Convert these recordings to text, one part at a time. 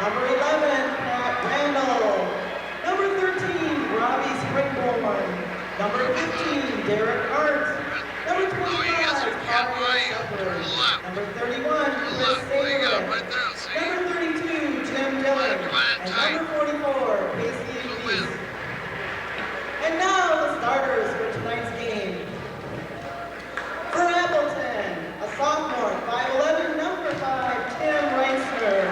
Number 11, Pat Randall. Number 13, Robbie Springborn. Number 15, Derek Hart. Number 25, Carly Shepard. Number 31, Chris Saberman. Number 32, Jim Dillon. And number 44, Casey Reese. And now the starters for tonight's game. For Appleton, a sophomore, 5'11", number 5, Tim Reisner.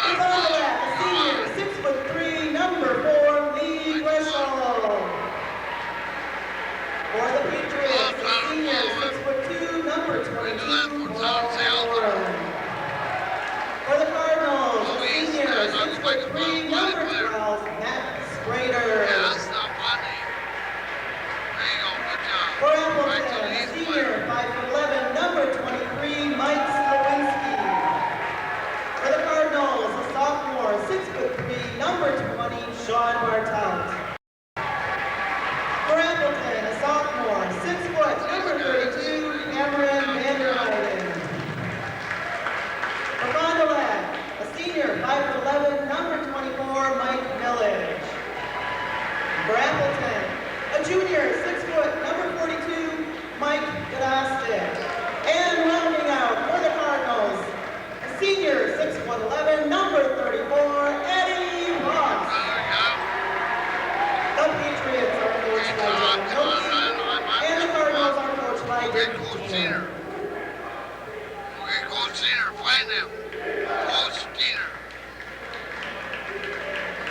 For Bartelt, a senior, 6'3", number 4, Lee Greshel. For the Patriots, a senior, 6'2", number 22, Paul Warren. For the Cardinals, a senior, 6'3", number 12, Matt Sprader. For Appleton, a senior, 5'11", number 23, Mike Slowinski. For the Cardinals, a sophomore, 6'3", number 20, Sean Bartelt. For Appleton, a sophomore, 6 foot, number 32, Cameron Vanderheiden. For Fond du Lac, a senior, 5'11", number 24, Mike Millage. For Appleton, a junior, 6 foot, number 42, Mike Godostic. And rounding out for the Cardinals, a senior, 6'11", number 34, Eddie Ross. The Patriots are coached by John Hilton, and the Cardinals are coached by Dick Diener. Okay, Coach Diener, find them. Coach Diener.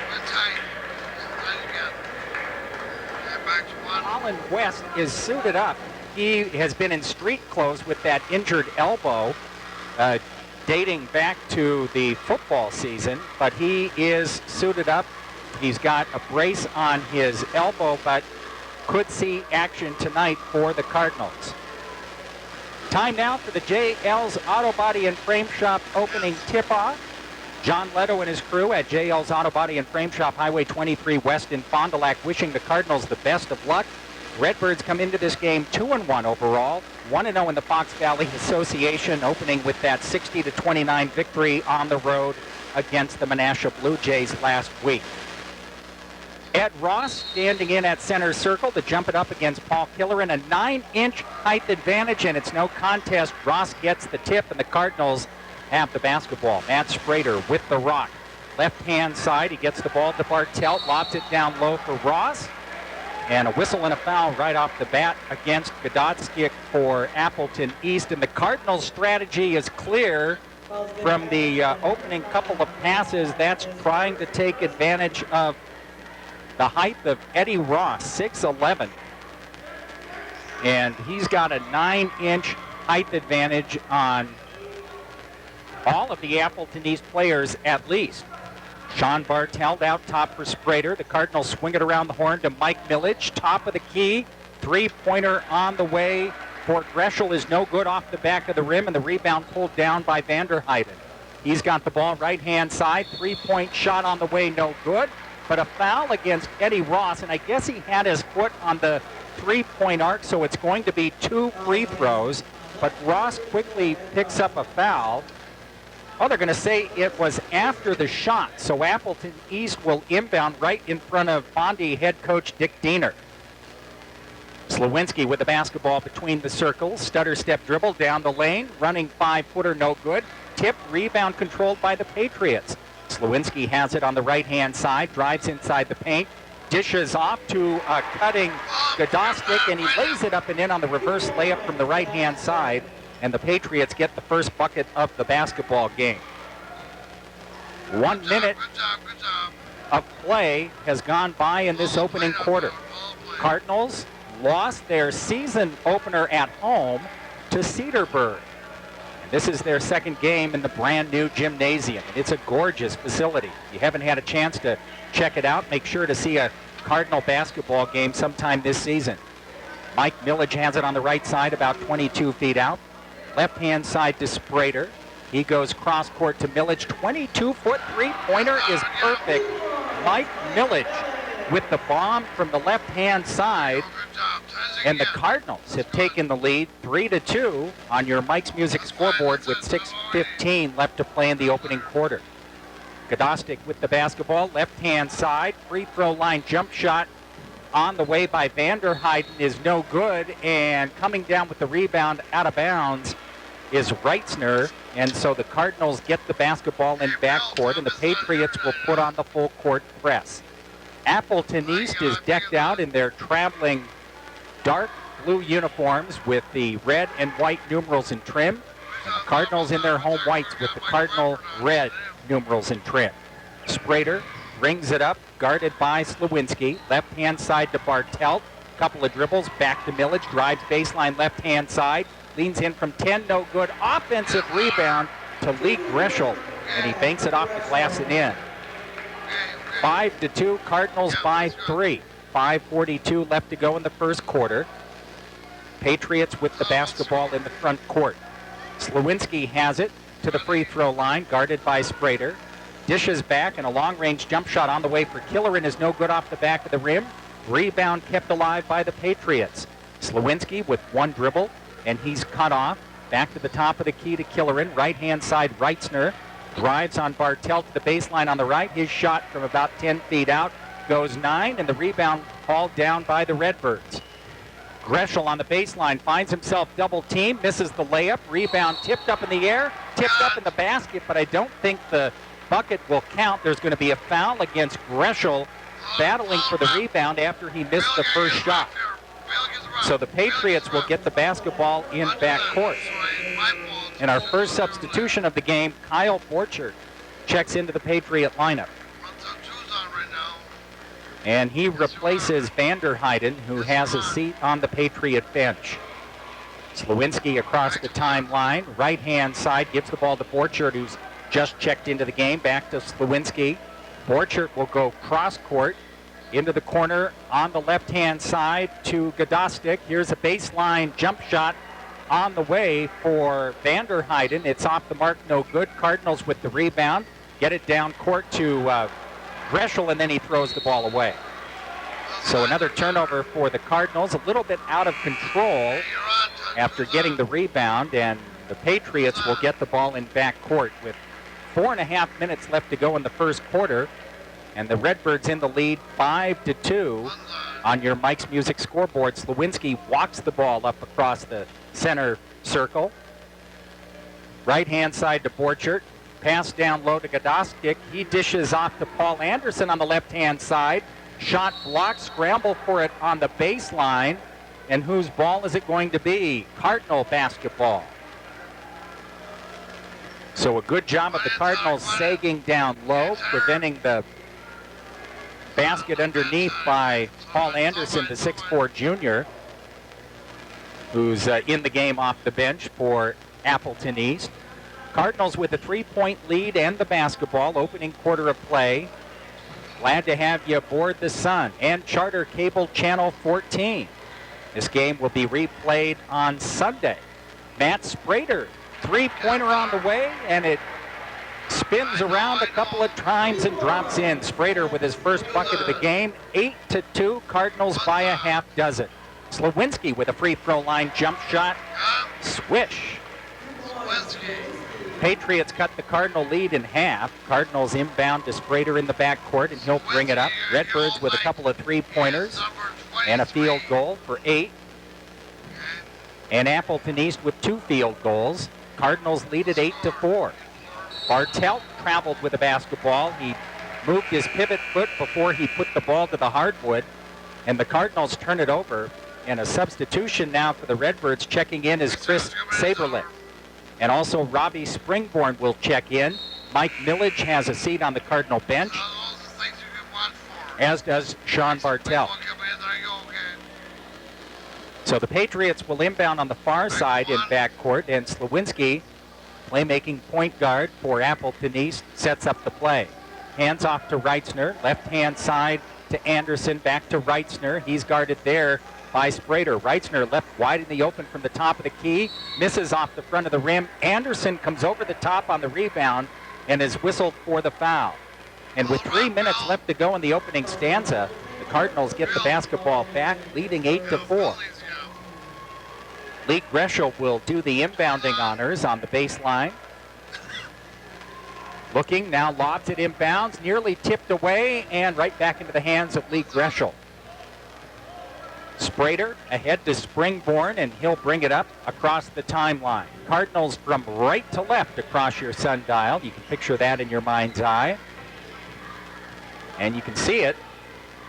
One tight. Again. Back to one. Colin West is suited up. He has been in street clothes with that injured elbow dating back to the football season, but he is suited up. He's got a brace on his elbow, but could see action tonight for the Cardinals. Time now for the JL's Auto Body and Frame Shop opening tip-off. John Leto and his crew at JL's Auto Body and Frame Shop, Highway 23 West in Fond du Lac, wishing the Cardinals the best of luck. Redbirds come into this game 2-1 overall, 1-0 in the Fox Valley Association, opening with that 60-29 victory on the road against the Menasha Blue Jays last week. Ed Ross standing in at center circle to jump it up against Paul Killeran, a 9-inch height advantage, and it's no contest. Ross gets the tip, and the Cardinals have the basketball. Matt Sprader with the rock. Left-hand side, he gets the ball to Bartelt, lobs it down low for Ross, and a whistle and a foul right off the bat against Godotskick for Appleton East. And the Cardinals' strategy is clear from the opening couple of passes. That's trying to take advantage of the height of Eddie Ross, 6'11". And he's got a 9-inch height advantage on all of the Appleton East players at least. Sean Bartelt out top for Sprader. The Cardinals swing it around the horn to Mike Millage, top of the key. Three-pointer on the way for Greshel is no good off the back of the rim, and the rebound pulled down by Vanderheiden. He's got the ball right-hand side. Three-point shot on the way, no good. But a foul against Eddie Ross, and I guess he had his foot on the three-point arc, so it's going to be 2 free throws. But Ross quickly picks up a foul. Oh, they're going to say it was after the shot, so Appleton East will inbound right in front of Fondy head coach Dick Diener. Slowinski with the basketball between the circles. Stutter step dribble down the lane. Running 5-footer, no good. Tip, rebound controlled by the Patriots. Slowinski has it on the right-hand side. Drives inside the paint. Dishes off to a cutting Godostic, and he lays it up and in on the reverse layup from the right-hand side. And the Patriots get the first bucket of the basketball game. 1 minute of play has gone by in this opening quarter. Cardinals lost their season opener at home to Cedarburg. And this is their second game in the brand new gymnasium. It's a gorgeous facility. If you haven't had a chance to check it out, make sure to see a Cardinal basketball game sometime this season. Mike Millage has it on the right side, about 22 feet out. Left-hand side to Sprader. He goes cross-court to Millage. 22-foot three-pointer is perfect. Mike Millage with the bomb from the left-hand side. And the Cardinals have taken the lead 3-2 on your Mike's Music scoreboard with 6:15 left to play in the opening quarter. Godostik with the basketball, left-hand side, free throw line jump shot on the way by Vanderheiden is no good, and coming down with the rebound out of bounds is Reitzner, and so the Cardinals get the basketball in backcourt, and the Patriots will put on the full court press. Appleton East is decked out in their traveling dark blue uniforms with the red and white numerals and trim, and the Cardinals in their home whites with the Cardinal red numerals and trim. Sprader brings it up, guarded by Slawinski. Left-hand side to Bartelt. Couple of dribbles, back to Millage, drives baseline left-hand side, leans in from 10, no good. Offensive rebound to Lee Greschel, and he banks it off the glass and in. 5-2, Cardinals by 3. 5:42 left to go in the first quarter. Patriots with the basketball in the front court. Slawinski has it to the free throw line, guarded by Sprader. Dishes back, and a long-range jump shot on the way for Killerin is no good off the back of the rim. Rebound kept alive by the Patriots. Slawinski with one dribble, and he's cut off. Back to the top of the key to Killerin. Right-hand side, Reitzner drives on Bartelt to the baseline on the right. His shot from about 10 feet out goes 9, and the rebound hauled down by the Redbirds. Greschel on the baseline finds himself double-teamed, misses the layup. Rebound tipped up in the air, tipped up in the basket, but I don't think the bucket will count. There's going to be a foul against Greschel, battling for the rebound after he missed the first shot. So the Patriots will get the basketball in backcourt. And our first substitution of the game, Kyle Borchert, checks into the Patriot lineup. And he replaces Vanderheiden, who has a seat on the Patriot bench. Slawinski across the timeline. Right-hand side gives the ball to Borchert, who's just checked into the game. Back to Slawinski. Borchert will go cross-court into the corner on the left-hand side to Godostik. Here's a baseline jump shot on the way for Vanderheiden. It's off the mark, no good. Cardinals with the rebound. Get it down court to Greschel, and then he throws the ball away. So another turnover for the Cardinals, a little bit out of control after getting the rebound, and the Patriots will get the ball in backcourt with 4.5 minutes left to go in the first quarter, and the Redbirds in the lead 5-2 on your Mike's Music scoreboard. Slawinski walks the ball up across the center circle. Right-hand side to Borchert. Pass down low to Godostik. He dishes off to Paul Anderson on the left-hand side. Shot blocked, scramble for it on the baseline. And whose ball is it going to be? Cardinal basketball. So a good job of the Cardinals sagging down low, preventing the basket underneath by Paul Anderson, the 6'4 junior, who's in the game off the bench for Appleton East. Cardinals with a 3-point lead and the basketball, opening quarter of play. Glad to have you aboard the Sun and Charter Cable Channel 14. This game will be replayed on Sunday. Matt Sprader, three-pointer on the way, and it spins around a couple of times and drops in. Sprader with his first bucket of the game. 8-2, Cardinals by a half dozen. Slawinski with a free throw line jump shot. Swish. Patriots cut the Cardinal lead in half. Cardinals inbound to Sprader in the backcourt, and he'll bring it up. Redbirds with a couple of three-pointers and a field goal for 8. And Appleton East with 2 field goals. Cardinals lead at 8-4. Bartelt traveled with the basketball. He moved his pivot foot before he put the ball to the hardwood, and the Cardinals turn it over. And a substitution now for the Redbirds. Checking in is Chris Saberlich. And also Robbie Springborn will check in. Mike Millage has a seat on the Cardinal bench, as does Sean Bartelt. So the Patriots will inbound on the far side in backcourt, and Slawinski, playmaking point guard for Appleton East, sets up the play. Hands off to Reitzner, left-hand side to Anderson, back to Reitzner. He's guarded there by Sprader. Reitzner left wide in the open from the top of the key, misses off the front of the rim. Anderson comes over the top on the rebound and is whistled for the foul. And with 3 minutes left to go in the opening stanza, the Cardinals get the basketball back, leading 8-4. Lee Greschel will do the inbounding honors on the baseline. Looking, now lobs it inbounds, nearly tipped away, and right back into the hands of Lee Greshel. Sprader ahead to Springborn, and he'll bring it up across the timeline. Cardinals from right to left across your sundial. You can picture that in your mind's eye. And you can see it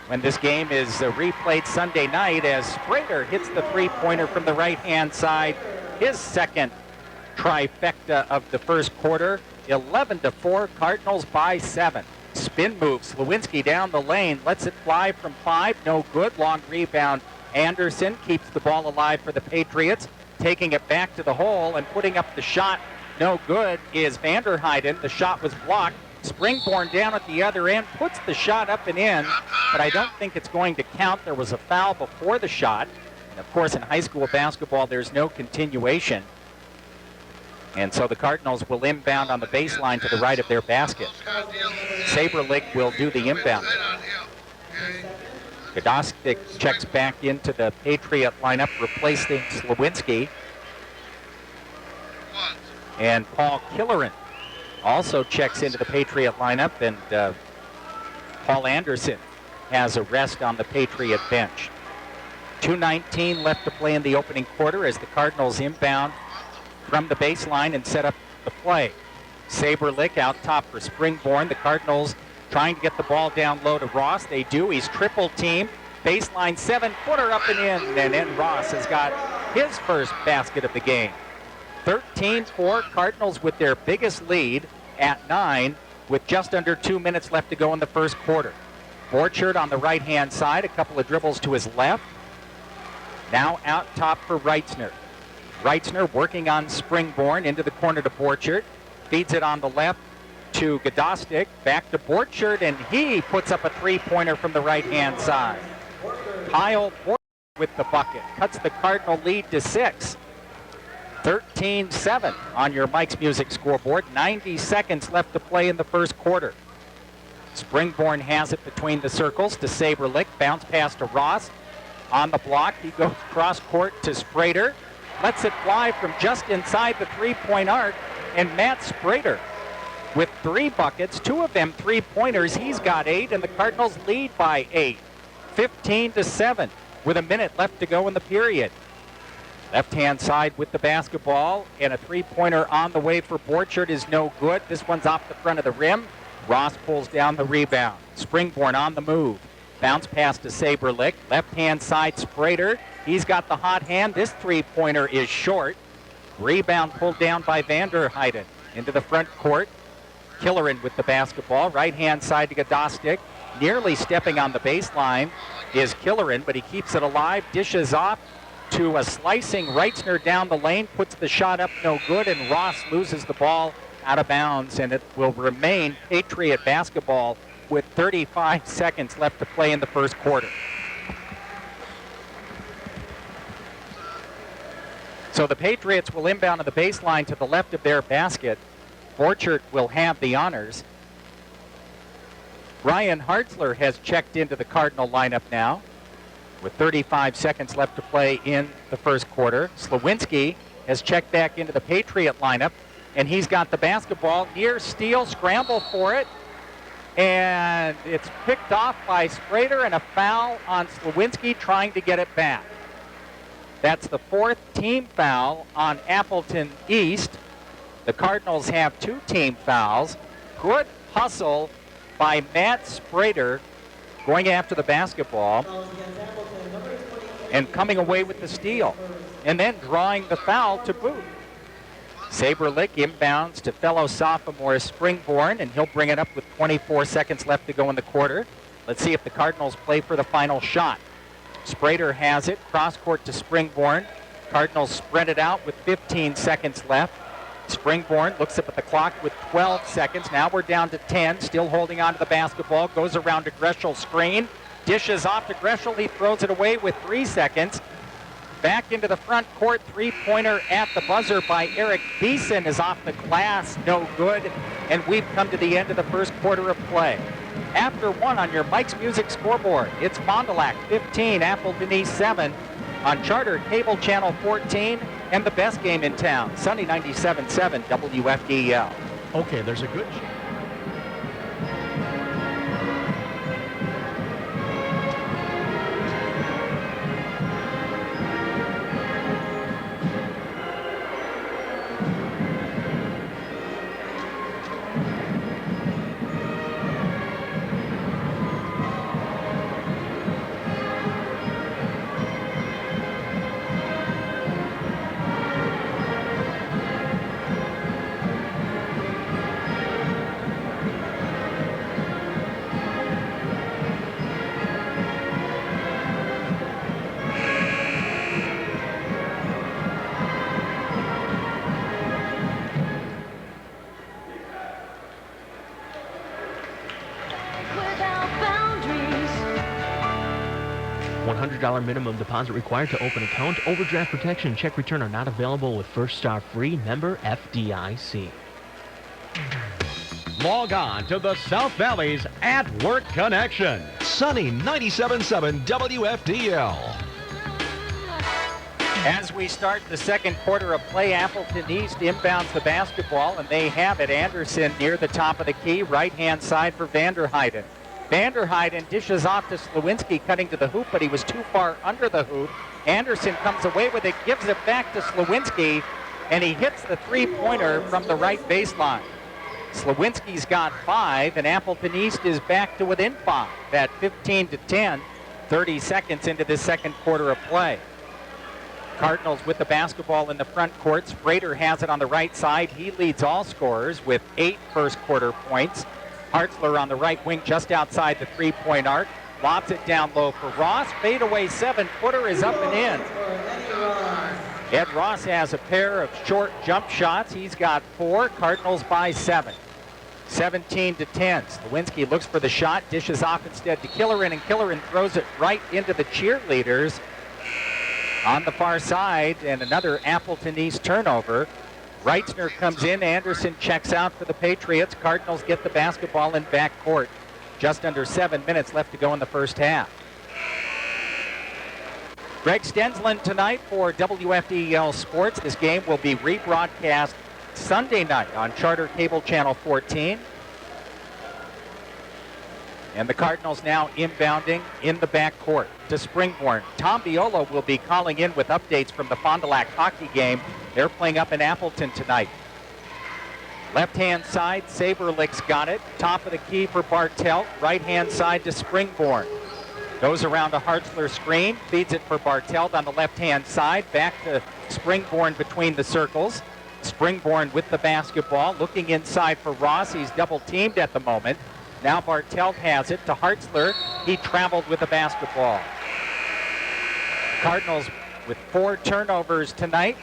when this game is replayed Sunday night as Sprader hits the three-pointer from the right-hand side. His second trifecta of the first quarter. 11-4, Cardinals by 7. Spin move, Slewinski down the lane, lets it fly from 5, no good. Long rebound, Anderson keeps the ball alive for the Patriots. Taking it back to the hole and putting up the shot, no good, is Vanderheiden. The shot was blocked. Springborn down at the other end, puts the shot up and in, but I don't think it's going to count. There was a foul before the shot. And of course, in high school basketball, there's no continuation. And so the Cardinals will inbound on the baseline to the right of their basket. Saberlich will do the inbound. Godostik checks back into the Patriot lineup, replacing Slewinski. And Paul Killeran also checks into the Patriot lineup, and Paul Anderson has a rest on the Patriot bench. 2:19 left to play in the opening quarter as the Cardinals inbound from the baseline and set up the play. Saberlich out top for Springborn. The Cardinals trying to get the ball down low to Ross. They do. He's triple teamed. Baseline 7-footer up and in. And then Ross has got his first basket of the game. 13-4, Cardinals with their biggest lead at 9 with just under 2 minutes left to go in the first quarter. Borchert on the right-hand side, a couple of dribbles to his left. Now out top for Reitzner. Reitzner working on Springborn into the corner to Borchert. Feeds it on the left to Godostik. Back to Borchert, and he puts up a three-pointer from the right-hand side. Kyle Borchert with the bucket. Cuts the Cardinal lead to 6. 13-7 on your Mike's Music scoreboard. 90 seconds left to play in the first quarter. Springborn has it between the circles to Saberlich. Bounce pass to Ross. On the block, he goes cross court to Sprader. Lets it fly from just inside the three-point arc. And Matt Sprader with 3 buckets, 2 of them three-pointers. He's got 8, and the Cardinals lead by 8. 15-7 with a minute left to go in the period. Left-hand side with the basketball, and a three-pointer on the way for Borchert is no good. This one's off the front of the rim. Ross pulls down the rebound. Springborn on the move. Bounce pass to Saberlich. Left-hand side, Sprader. He's got the hot hand. This three-pointer is short. Rebound pulled down by Vanderheiden. Into the front court. Killeran with the basketball. Right-hand side to Godostik. Nearly stepping on the baseline is Killeran, but he keeps it alive. Dishes off to a slicing Reitzner down the lane. Puts the shot up, no good, and Ross loses the ball out of bounds, and it will remain Patriot basketball with 35 seconds left to play in the first quarter. So the Patriots will inbound to the baseline to the left of their basket. Borchert will have the honors. Ryan Hartzler has checked into the Cardinal lineup now with 35 seconds left to play in the first quarter. Slewinski has checked back into the Patriot lineup, and he's got the basketball. Near steal, scramble for it, and it's picked off by Sprader, and a foul on Slewinski trying to get it back. That's the 4th team foul on Appleton East. The Cardinals have 2 team fouls. Good hustle by Matt Sprader going after the basketball and coming away with the steal, and then drawing the foul to boot. Saberlich inbounds to fellow sophomore Springborn, and he'll bring it up with 24 seconds left to go in the quarter. Let's see if the Cardinals play for the final shot. Sprader has it, cross court to Springborn. Cardinals spread it out with 15 seconds left. Springborn looks up at the clock with 12 seconds. Now we're down to 10, still holding on to the basketball. Goes around to Greshel's screen. Dishes off to Greshel. He throws it away with 3 seconds. Back into the front court. Three-pointer at the buzzer by Eric Beeson is off the glass. No good. And we've come to the end of the first quarter of play. After 1 on your Mike's Music scoreboard, it's Fond du Lac 15, Appleton East 7 on Charter Cable Channel 14, and the best game in town, Sunny 97.7 WFDL. Okay, there's a good chance. $100 minimum deposit required to open account. Overdraft protection, check return are not available with First Star Free. Member FDIC. Log on to the South Valley's At Work Connection. Sunny 97.7 WFDL. As we start the second quarter of play, Appleton East inbounds the basketball, and they have it. Anderson near the top of the key, right-hand side for Vanderheiden. Vanderheiden dishes off to Slewinski, cutting to the hoop, but he was too far under the hoop. Anderson comes away with it, gives it back to Slewinski, and he hits the three-pointer from the right baseline. Slewinski's got 5, and Appleton East is back to within 5 at 15-10, 30 seconds into the second quarter of play. Cardinals with the basketball in the front court. Sprader has it on the right side. He leads all scorers with 8 first quarter points. Hartzler on the right wing just outside the three-point arc. Lobs it down low for Ross. Fadeaway 7-footer is up and in. Ed Ross has a pair of short jump shots. He's got 4. Cardinals by 7. 17-10. Slewinski looks for the shot, dishes off instead to Killerin, and Killerin throws it right into the cheerleaders on the far side, and another Appleton East turnover. Reitzner comes in. Anderson checks out for the Patriots. Cardinals get the basketball in backcourt. Just under 7 minutes left to go in the first half. Greg Stensland tonight for WFDL Sports. This game will be rebroadcast Sunday night on Charter Cable Channel 14. And the Cardinals now inbounding in the backcourt to Springborn. Tom Biolo will be calling in with updates from the Fond du Lac hockey game. They're playing up in Appleton tonight. Left-hand side, Saberlick's got it. Top of the key for Bartelt. Right-hand side to Springborn. Goes around a Hartzler screen. Feeds it for Bartelt on the left-hand side. Back to Springborn between the circles. Springborn with the basketball. Looking inside for Ross. He's double-teamed at the moment. Now Bartelt has it to Hartzler. He traveled with the basketball. Cardinals with 4 turnovers tonight.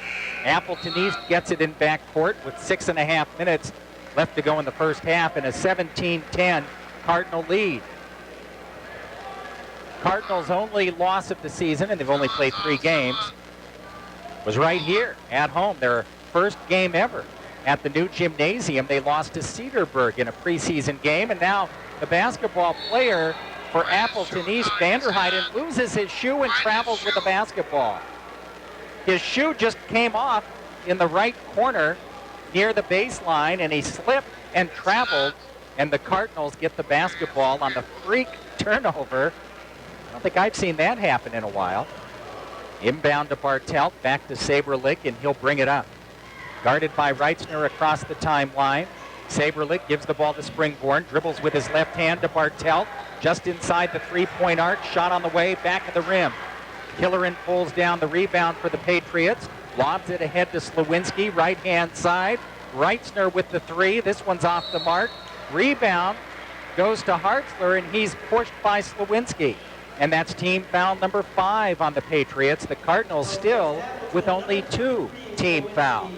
Appleton East gets it in backcourt with 6.5 minutes left to go in the first half and a 17-10 Cardinal lead. Cardinals' only loss of the season, and they've only played 3 games, was right here at home. Their first game ever. At the new gymnasium, they lost to Cedarburg in a preseason game, and now the basketball player for Appleton East, Vanderheiden, loses his shoe and travels with the basketball. His shoe just came off in the right corner near the baseline, and he slipped and traveled, and the Cardinals get the basketball on the freak turnover. I don't think I've seen that happen in a while. Inbound to Bartelt, back to Saberlick, and he'll bring it up. Guarded by Reitzner across the timeline. Saberlick gives the ball to Springborn, dribbles with his left hand to Bartelt, just inside the three-point arc, shot on the way, back of the rim. Killerin pulls down the rebound for the Patriots, lobs it ahead to Slewinski, right-hand side. Reitzner with the 3, this one's off the mark. Rebound goes to Hartzler, and he's pushed by Slewinski. And that's team foul number 5 on the Patriots. The Cardinals still with only 2 team fouls.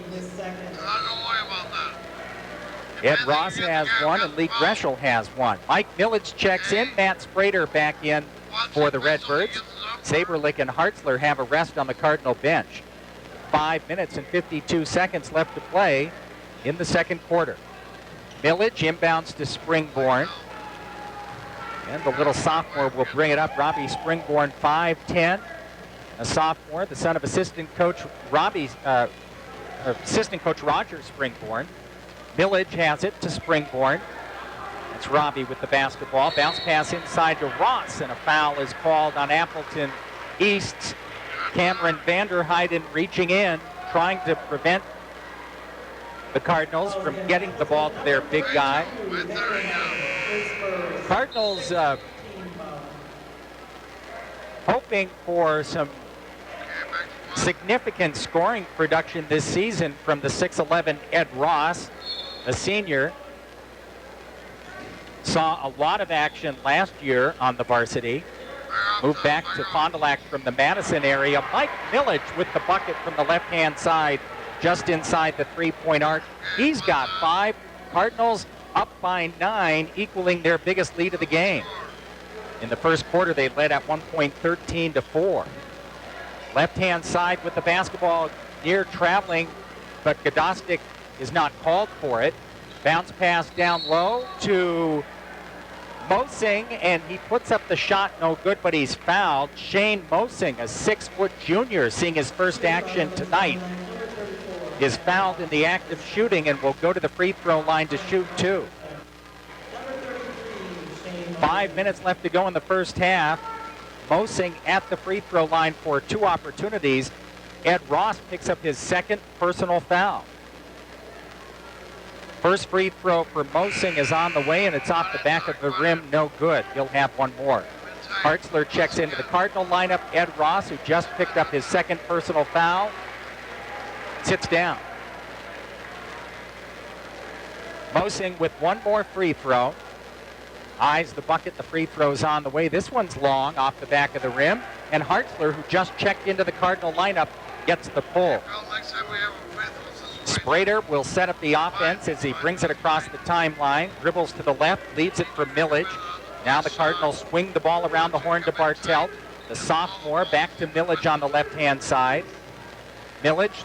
Ed Ross has 1, and Lee Greschel has 1. Mike Millage checks in. Matt Sprader back in for the Redbirds. Saberlick and Hartzler have a rest on the Cardinal bench. 5 minutes and 52 seconds left to play in the second quarter. Millage inbounds to Springborn. And the little sophomore will bring it up. Robbie Springborn, 5'10", a sophomore, the son of assistant coach Roger Springborn. Millage has it to Springborn. It's Robbie with the basketball. Bounce pass inside to Ross, and a foul is called on Appleton East's Cameron Vanderheiden, reaching in, trying to prevent the Cardinals from getting the ball to their big guy. Cardinals hoping for some significant scoring production this season from the 6'11" Ed Ross, a senior. Saw a lot of action last year on the varsity. Moved back to Fond du Lac from the Madison area. Mike Millage with the bucket from the left-hand side, just inside the three-point arc. He's got 5. Cardinals up by 9, equaling their biggest lead of the game. In the first quarter, they led at one point 13-4. Left-hand side with the basketball near Trampling, but Gadostik is not called for it. Bounce pass down low to Mosing, and he puts up the shot, no good, but he's fouled. Shane Mosing, a 6-foot junior, seeing his first action tonight, is fouled in the act of shooting and will go to the free throw line to shoot 2. 5 minutes left to go in the first half. Mosing at the free throw line for 2 opportunities. Ed Ross picks up his second personal foul. First free throw for Mosing is on the way, and it's off the back of the rim, no good. He'll have one more. Hartzler checks into the Cardinal lineup. Ed Ross, who just picked up his second personal foul, sits down. Mosing with one more free throw. Eyes the bucket, the free throw's on the way. This one's long off the back of the rim, and Hartzler, who just checked into the Cardinal lineup, gets the pull. Sprader will set up the offense as he brings it across the timeline, dribbles to the left, leaves it for Millage. Now the Cardinals swing the ball around the horn to Bartelt. The sophomore back to Millage on the left-hand side. Millage,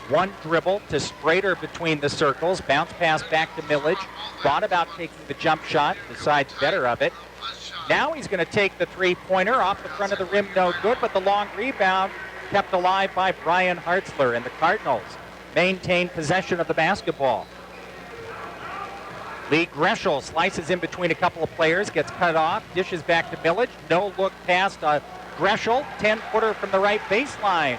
one dribble to Sprader between the circles. Bounce pass back to Millage. Thought about taking the jump shot, decides better of it. Now he's going to take the three-pointer off the front of the rim, no good, but the long rebound kept alive by Brian Hartzler, and the Cardinals maintain possession of the basketball. Lee Greschel slices in between a couple of players, gets cut off, dishes back to Millage. No look past Greschel. 10-footer from the right baseline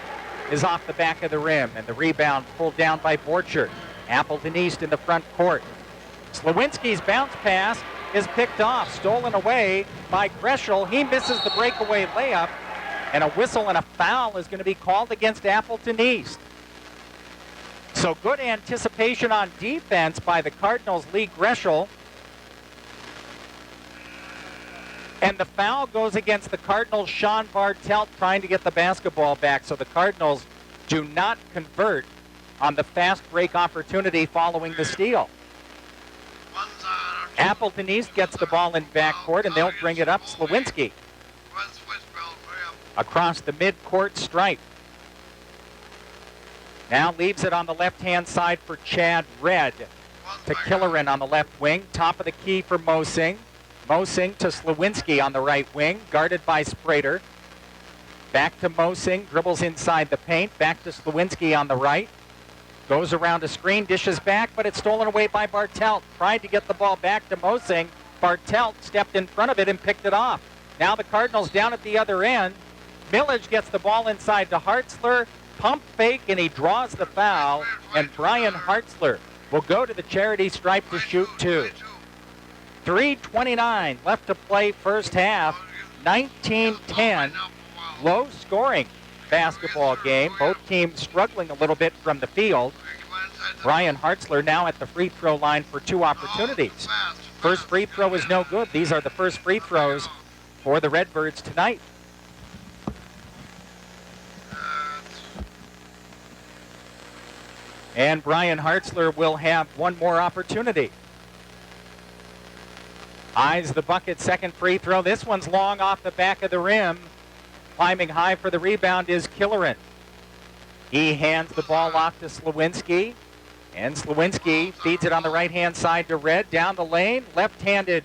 is off the back of the rim, and the rebound pulled down by Borchert. Appleton East in the front court. Slawinski's bounce pass is picked off, stolen away by Greschel. He misses the breakaway layup, and a whistle and a foul is going to be called against Appleton East. So good anticipation on defense by the Cardinals' Lee Greschel. And the foul goes against the Cardinals' Sean Bartelt, trying to get the basketball back. So the Cardinals do not convert on the fast break opportunity following the steal. Appleton East gets the ball in backcourt, and they'll bring it up. Slawinski across the mid-court stripe. Now leaves it on the left-hand side for Chad Red to Killerin on the left wing. Top of the key for Mosing. Mosing to Slawinski on the right wing, guarded by Sprader. Back to Mosing, dribbles inside the paint. Back to Slawinski on the right. Goes around a screen, dishes back, but it's stolen away by Bartelt. Tried to get the ball back to Mosing. Bartelt stepped in front of it and picked it off. Now the Cardinals down at the other end. Millage gets the ball inside to Hartzler. Pump fake, and he draws the foul, and Brian Hartzler will go to the charity stripe to shoot 2. 3:29 left to play first half. 19-10, low scoring basketball game. Both teams struggling a little bit from the field. Brian Hartzler now at the free throw line for 2 opportunities. First free throw is no good. These are the first free throws for the Redbirds tonight. And Brian Hartzler will have one more opportunity. Eyes the bucket, second free throw. This one's long off the back of the rim. Climbing high for the rebound is Killerin. He hands the ball off to Slawinski. And Slawinski feeds it on the right-hand side to Red. Down the lane, left-handed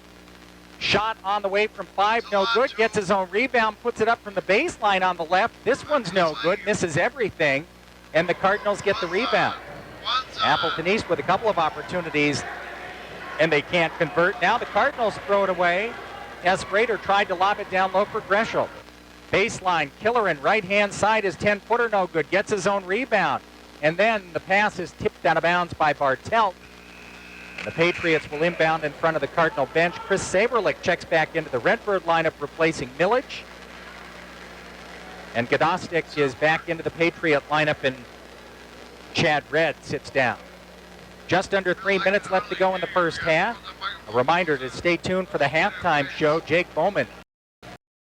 shot on the way from 5, no good. Gets his own rebound, puts it up from the baseline on the left. This one's no good, misses everything. And the Cardinals get the rebound. Appleton East with a couple of opportunities, and they can't convert. Now the Cardinals throw it away as Sprader tried to lob it down low for Greschel. Baseline, Killerin, right-hand side, is 10-footer, no good. Gets his own rebound. And then the pass is tipped out of bounds by Bartelt. The Patriots will inbound in front of the Cardinal bench. Chris Saberlich checks back into the Redbird lineup, replacing Millage. And Gadostik is back into the Patriot lineup, and Chad Red sits down. Just under 3 minutes left to go in the first half. A reminder to stay tuned for the halftime show. Jake Bowman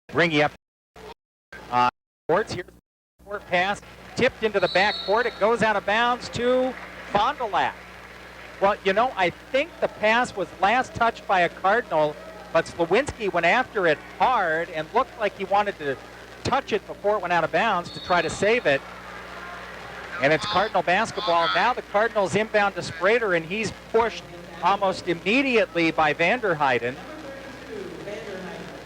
bringing you up courts. Here's the court pass, tipped into the back court. It goes out of bounds to Fond du Lac. Well, you know, I think the pass was last touched by a Cardinal but Slawinski went after it hard and looked like he wanted to touch it before it went out of bounds to try to save it. And it's Cardinal basketball. Now the Cardinals inbound to Sprader, and he's pushed almost immediately by Vanderheiden.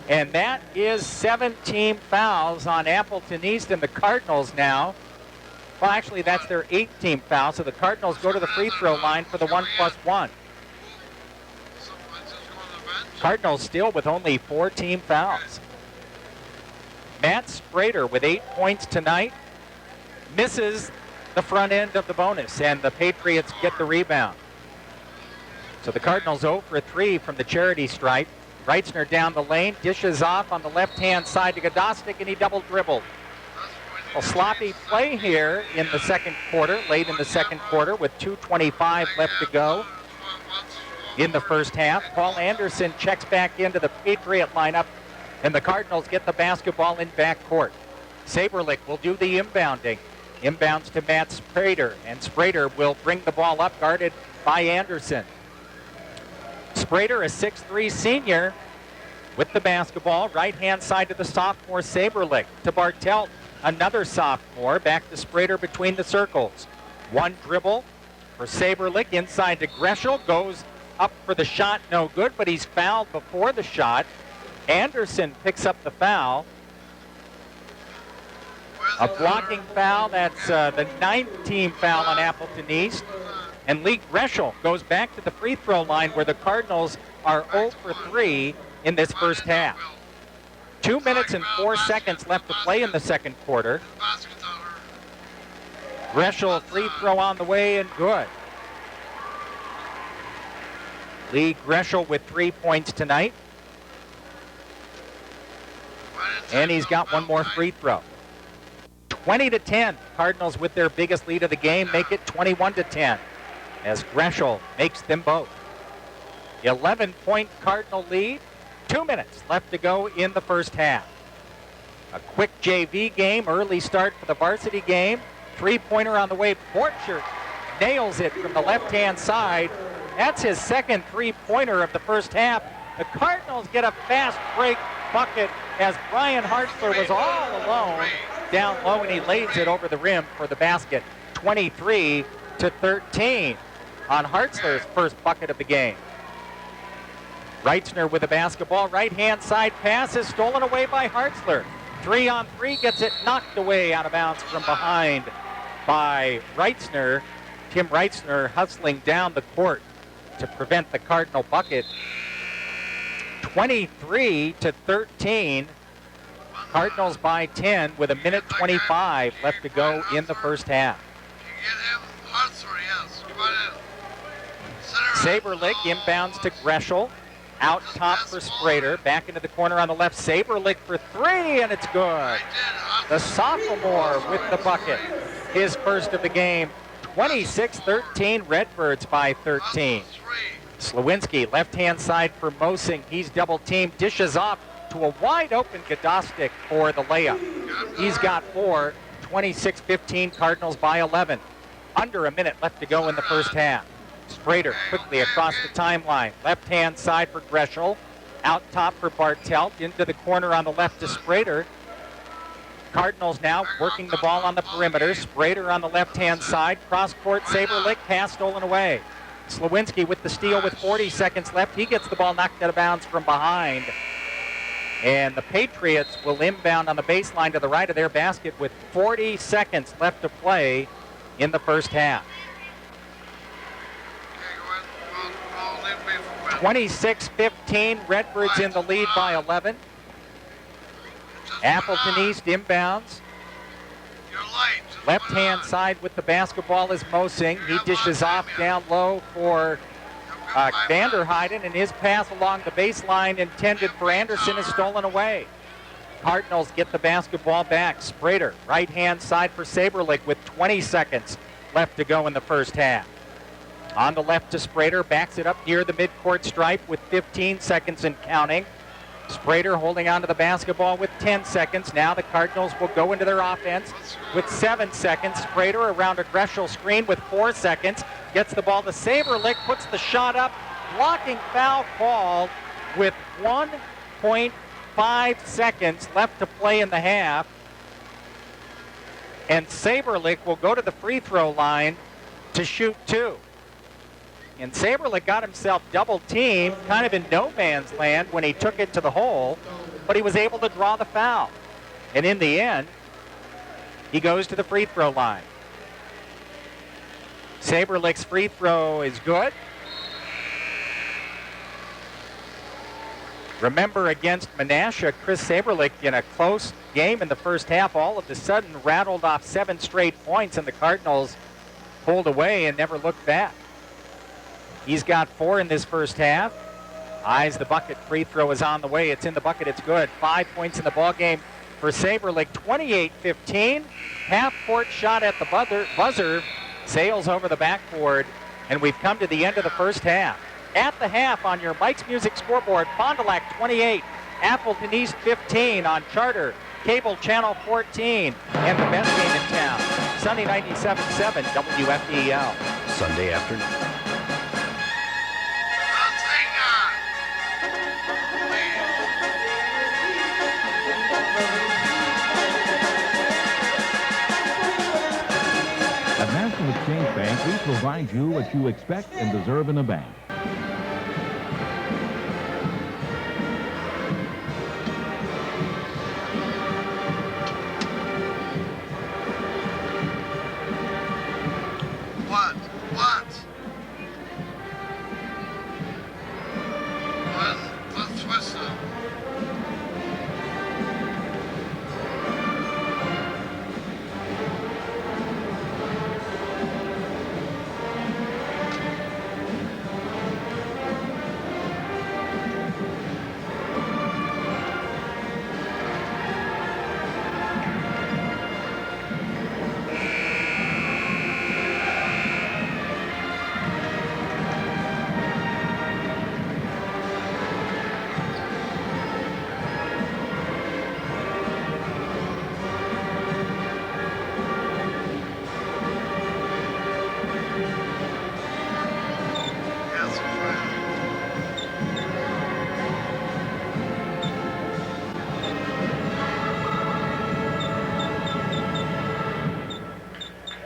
And that is 17 fouls on Appleton East and the Cardinals now. Well, actually, that's their 18th foul, so the Cardinals go to the free throw line for the 1+1. Cardinals still with only 4 team fouls. Matt Sprader with 8 points tonight misses the front end of the bonus, and the Patriots get the rebound. So the Cardinals 0 for 3 from the charity stripe. Reitzner down the lane, dishes off on the left-hand side to Godostik, and he double dribbled. A sloppy play here in the second quarter, late in the second quarter, with 2:25 left to go in the first half. Paul Anderson checks back into the Patriot lineup, and the Cardinals get the basketball in backcourt. Saberlich will do the inbounding. Inbounds to Matt Sprader, and Sprader will bring the ball up, guarded by Anderson. Sprader, a 6'3 senior, with the basketball. Right-hand side to the sophomore Saberlich. To Bartelt, another sophomore. Back to Sprader between the circles. One dribble for Saberlich. Inside to Greshel. Goes up for the shot. No good, but he's fouled before the shot. Anderson picks up the foul. A blocking foul. That's the 9th team foul on Appleton East. And Lee Greshel goes back to the free throw line, where the Cardinals are 0 for 3 in this first half. 2 minutes and 4 seconds left to play in the second quarter. Greshel free throw on the way and good. Lee Greshel with 3 points tonight. And he's got one more free throw. 20-10. Cardinals with their biggest lead of the game make it 21-10. As Greshel makes them both. 11-point Cardinal lead. 2 minutes left to go in the first half. A quick JV game, early start for the varsity game. Three-pointer on the way. Borchert nails it from the left-hand side. That's his second three-pointer of the first half. The Cardinals get a fast break bucket as Brian Hartzler was all alone down low, and he lays it over the rim for the basket. 23-13 on Hartzler's first bucket of the game. Reitzner with the basketball. Right-hand side pass is stolen away by Hartzler. 3-on-3 gets it knocked away out of bounds from behind by Reitzner. Tim Reitzner hustling down the court to prevent the Cardinal bucket. 23-13. Cardinals by 10 with 1:25 left to go in the first half. Saberlich inbounds to Greshel. Out top for Sprader. Back into the corner on the left. Saberlich for three, and it's good. The sophomore with the bucket. His first of the game. 26-13. Redbirds by 13. Slawinski, left-hand side for Mosing. He's double-teamed. Dishes off to a wide-open Godostik for the layup. He's got 4. 26-15. Cardinals by 11. Under a minute left to go in the first half. Sprader quickly across the timeline. Left-hand side for Greshel. Out top for Bartelt. Into the corner on the left to Sprader. Cardinals now working the ball on the perimeter. Sprader on the left-hand side. Cross-court, Saberlich. Pass stolen away. Slawinski with the steal with 40 seconds left. He gets the ball knocked out of bounds from behind. And the Patriots will inbound on the baseline to the right of their basket with 40 seconds left to play in the first half. 26-15, Redbirds in the lead by 11. Appleton East inbounds. Left-hand side with the basketball is Mosing. He dishes off down low for Vanderheiden, and his pass along the baseline intended for Anderson is stolen away. Cardinals get the basketball back. Sprader, right-hand side for Saberlich with 20 seconds left to go in the first half. On the left to Sprader, backs it up near the midcourt stripe with 15 seconds and counting. Sprader holding on to the basketball with 10 seconds. Now the Cardinals will go into their offense with 7 seconds. Sprader around a Greshel screen with 4 seconds. Gets the ball to Saberlich, puts the shot up. Blocking foul called with 1.5 seconds left to play in the half. And Saberlich will go to the free throw line to shoot 2. And Saberlich got himself double teamed, kind of in no man's land when he took it to the hole, but he was able to draw the foul. And in the end, he goes to the free throw line. Saberlich's free throw is good. Remember, against Menasha, Chris Saberlich, in a close game in the first half, all of a sudden rattled off 7 straight points, and the Cardinals pulled away and never looked back. He's got 4 in this first half. Eyes the bucket. Free throw is on the way. It's in the bucket. It's good. 5 points in the ball game for Saberlich. 28-15. Half-court shot at the buzzer. Sails over the backboard, and we've come to the end of the first half. At the half on your Mike's Music scoreboard, Fond du Lac 28, Appleton East 15 on Charter, Cable Channel 14, and the best game in town, Sunday 97.7 WFDL. Sunday afternoon. At National Exchange Bank, we provide you what you expect and deserve in a bank. What's up?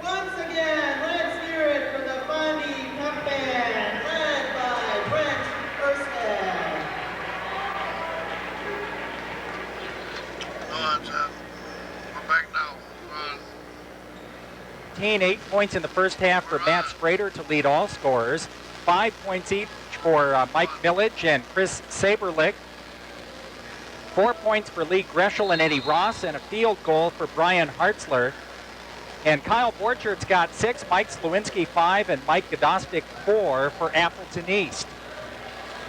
Once again, let's hear it for the Fondy Pep Band, led by Brent Erskine. We're back now. 8 points in the first half for Matt Sprader to lead all scorers. 5 points each for Mike Millage and Chris Saberlich. 4 points for Lee Greschel and Eddie Ross, and a field goal for Brian Hartzler. And Kyle Borchardt's got 6, Mike Slewinski 5, and Mike Godostik 4 for Appleton East.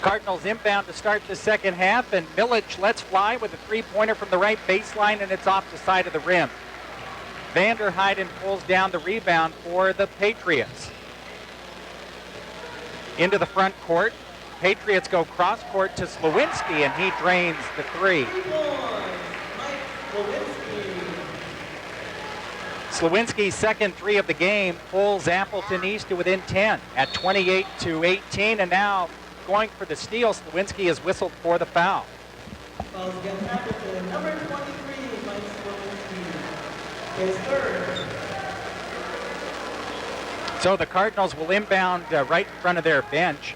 Cardinals inbound to start the second half, and Millage lets fly with a 3-pointer from the right baseline, and it's off the side of the rim. Vanderheiden pulls down the rebound for the Patriots. Into the front court. Patriots go cross court to Slewinski, and he drains the 3. Mike Slewinski. Slewinski's second 3 of the game pulls Appleton East to within 10 at 28-18, and now going for the steal. Slewinski is whistled for the foul. Fouls against Appleton. Number 23, Mike Slewinski. His third. So the Cardinals will inbound right in front of their bench,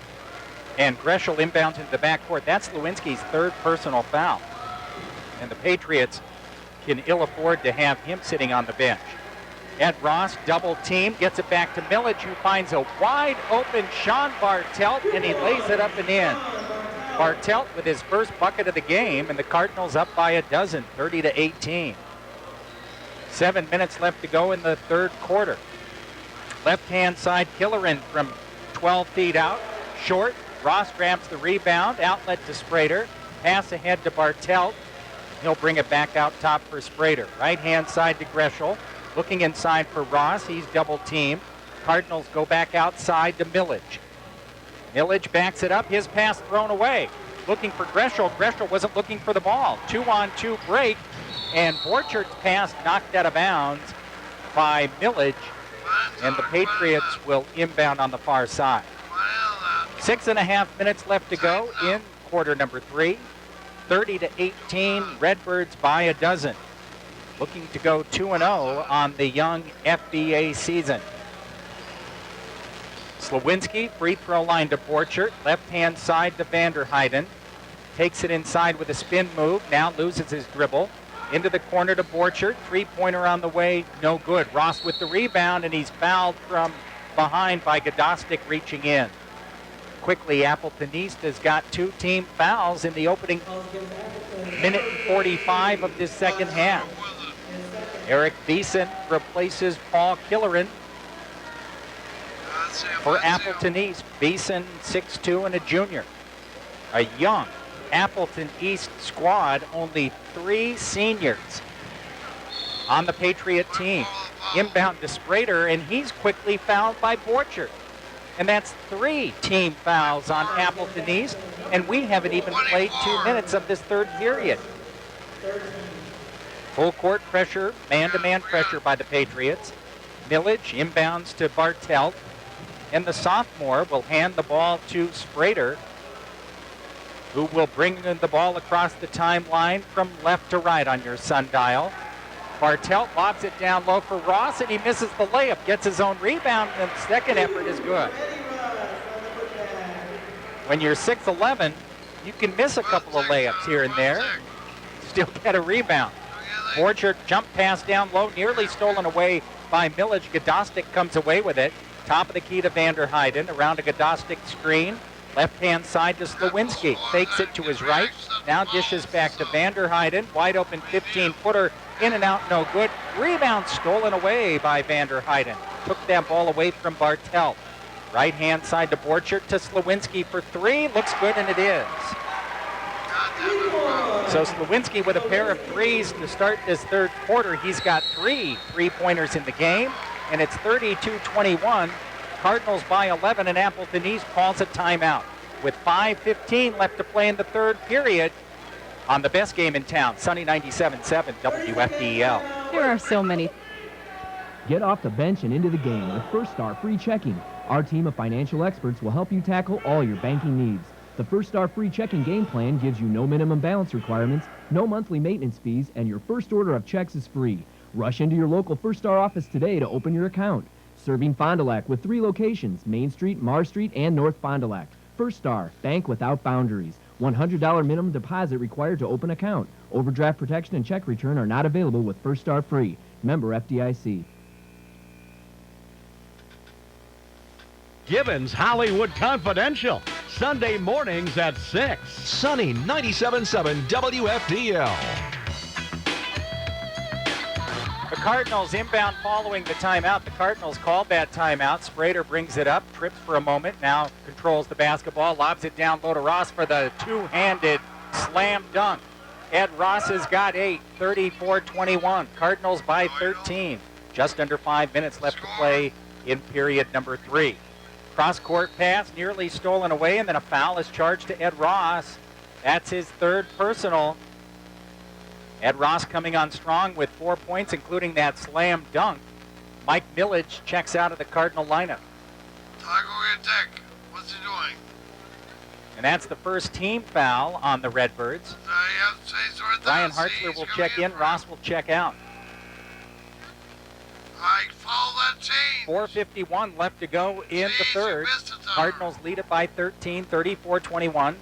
and Greschel inbounds into the backcourt. That's Slewinski's third personal foul. And the Patriots can ill afford to have him sitting on the bench. Ed Ross, double team, gets it back to Millage, who finds a wide open Sean Bartelt, and he lays it up and in. Bartelt with his first bucket of the game, and the Cardinals up by a dozen, 30-18. 7 minutes left to go in the third quarter. Left-hand side, Killerin from 12 feet out. Short, Ross grabs the rebound, outlet to Sprader. Pass ahead to Bartelt. He'll bring it back out top for Sprader. Right-hand side to Greschel. Looking inside for Ross. He's double-teamed. Cardinals go back outside to Millage. Millage backs it up. His pass thrown away. Looking for Greschel. Greschel wasn't looking for the ball. 2-on-2 break. And Borchardt's pass knocked out of bounds by Millage. And the Patriots will inbound on the far side. 6.5 minutes left to go in quarter number 3. 30-18, Redbirds by a dozen. Looking to go 2-0 on the young FBA season. Slawinski, free throw line to Borchert, left-hand side to Vanderheiden. Takes it inside with a spin move, now loses his dribble. Into the corner to Borchert, three-pointer on the way, no good. Ross with the rebound, and he's fouled from behind by Godostik reaching in. Quickly, Appleton East has got 2 team fouls in the opening minute and 45 of this second half. Eric Beeson replaces Paul Killeran for Appleton East. Beeson, 6'2", and a junior. A young Appleton East squad, only 3 seniors on the Patriot team. Inbound to Sprader, and he's quickly fouled by Borchert. And that's 3 team fouls on Appleton East, and we haven't even played 2 minutes of this third period. Full court pressure, man-to-man pressure by the Patriots. Millage inbounds to Bartelt, and the sophomore will hand the ball to Sprader, who will bring the ball across the timeline from left to right on your sundial. Bartelt lobs it down low for Ross, and he misses the layup, gets his own rebound, and the second effort is good. When you're 6'11", you can miss a couple of layups here and there, still get a rebound. Borchert jump pass down low, nearly stolen away by Millage. Godostik comes away with it. Top of the key to Vanderheiden, around a Godostik screen. Left-hand side to Slawinski. Fakes it to his right. Now dishes back to Vanderheiden. Wide open 15-footer. In and out, no good. Rebound stolen away by Vanderheiden. Took that ball away from Bartelt. Right-hand side to Borchert to Slawinski for 3. Looks good, and it is. So Slawinski with a pair of threes to start this third quarter. He's got 3 three-pointers in the game, and it's 32-21. Cardinals by 11, and Appleton East calls a timeout with 5:15 left to play in the third period on the best game in town, Sunny 97.7 WFDEL. There are so many. Get off the bench and into the game with First Star Free Checking. Our team of financial experts will help you tackle all your banking needs. The First Star Free Checking game plan gives you no minimum balance requirements, no monthly maintenance fees, and your first order of checks is free. Rush into your local First Star office today to open your account. Serving Fond du Lac with 3 locations, Main Street, Mars Street, and North Fond du Lac. First Star, bank without boundaries. $100 minimum deposit required to open account. Overdraft protection and check return are not available with First Star Free. Member FDIC. Gibbons Hollywood Confidential, Sunday mornings at 6. Sunny 97.7 WFDL. The Cardinals inbound following the timeout. The Cardinals called that timeout. Sprader brings it up, trips for a moment, now controls the basketball, lobs it down low to Ross for the two-handed slam dunk. Ed Ross has got 8, 34-21. Cardinals by 13. Just under 5 minutes left to play in period number 3. Cross-court pass nearly stolen away, and then a foul is charged to Ed Ross. That's his 3rd personal. Ed Ross coming on strong with 4 points, including that slam dunk. Mike Millage checks out of the Cardinal lineup. What's he doing? And that's the first team foul on the Redbirds. Ryan Hartzler will check in. Ross will check out. I follow that chain. 4:51 left to go in the third. Cardinals lead it by 13, 34-21.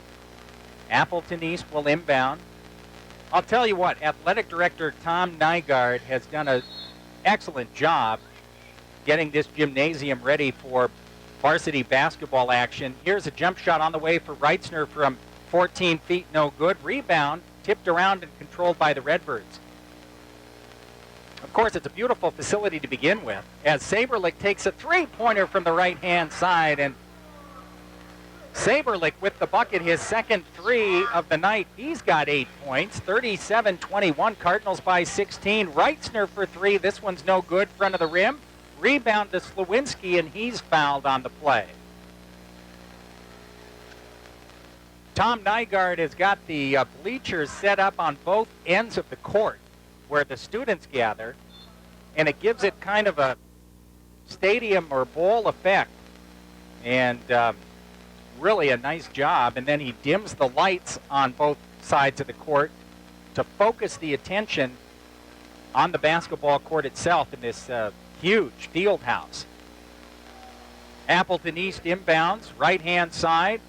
Appleton East will inbound. I'll tell you what, Athletic Director Tom Nygaard has done an excellent job getting this gymnasium ready for varsity basketball action. Here's a jump shot on the way for Reitzner from 14 feet, no good. Rebound, tipped around and controlled by the Redbirds. Of course, it's a beautiful facility to begin with, as Saberlich takes a three-pointer from the right-hand side, and Saberlich with the bucket, his second 3 of the night. He's got 8 points, 37-21, Cardinals by 16. Reitzner for 3, this one's no good, front of the rim. Rebound to Slawinski, and he's fouled on the play. Tom Nygaard has got the bleachers set up on both ends of the court where the students gather, and it gives it kind of a stadium or bowl effect. And really a nice job, and then he dims the lights on both sides of the court to focus the attention on the basketball court itself in this huge field house. Appleton East inbounds, right-hand side.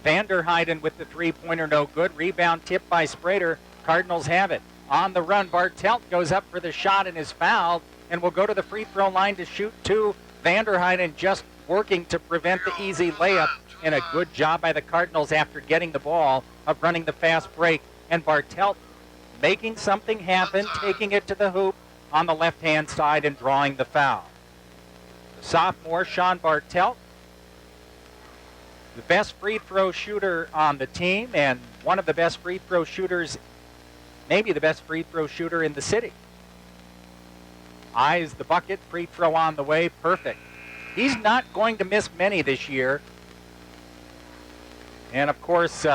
Vanderheiden with the three-pointer, no good. Rebound tipped by Sprader. Cardinals have it. On the run, Bartelt goes up for the shot and is fouled and will go to the free throw line to shoot two. Vanderheiden just working to prevent the easy layup, and a good job by the Cardinals after getting the ball of running the fast break. And Bartelt making something happen, taking it to the hoop on the left-hand side and drawing the foul. The sophomore, Sean Bartelt, the best free throw shooter on the team and one of the best free throw shooters, maybe the best free throw shooter in the city. Eyes the bucket, free throw on the way, perfect. He's not going to miss many this year. And of course,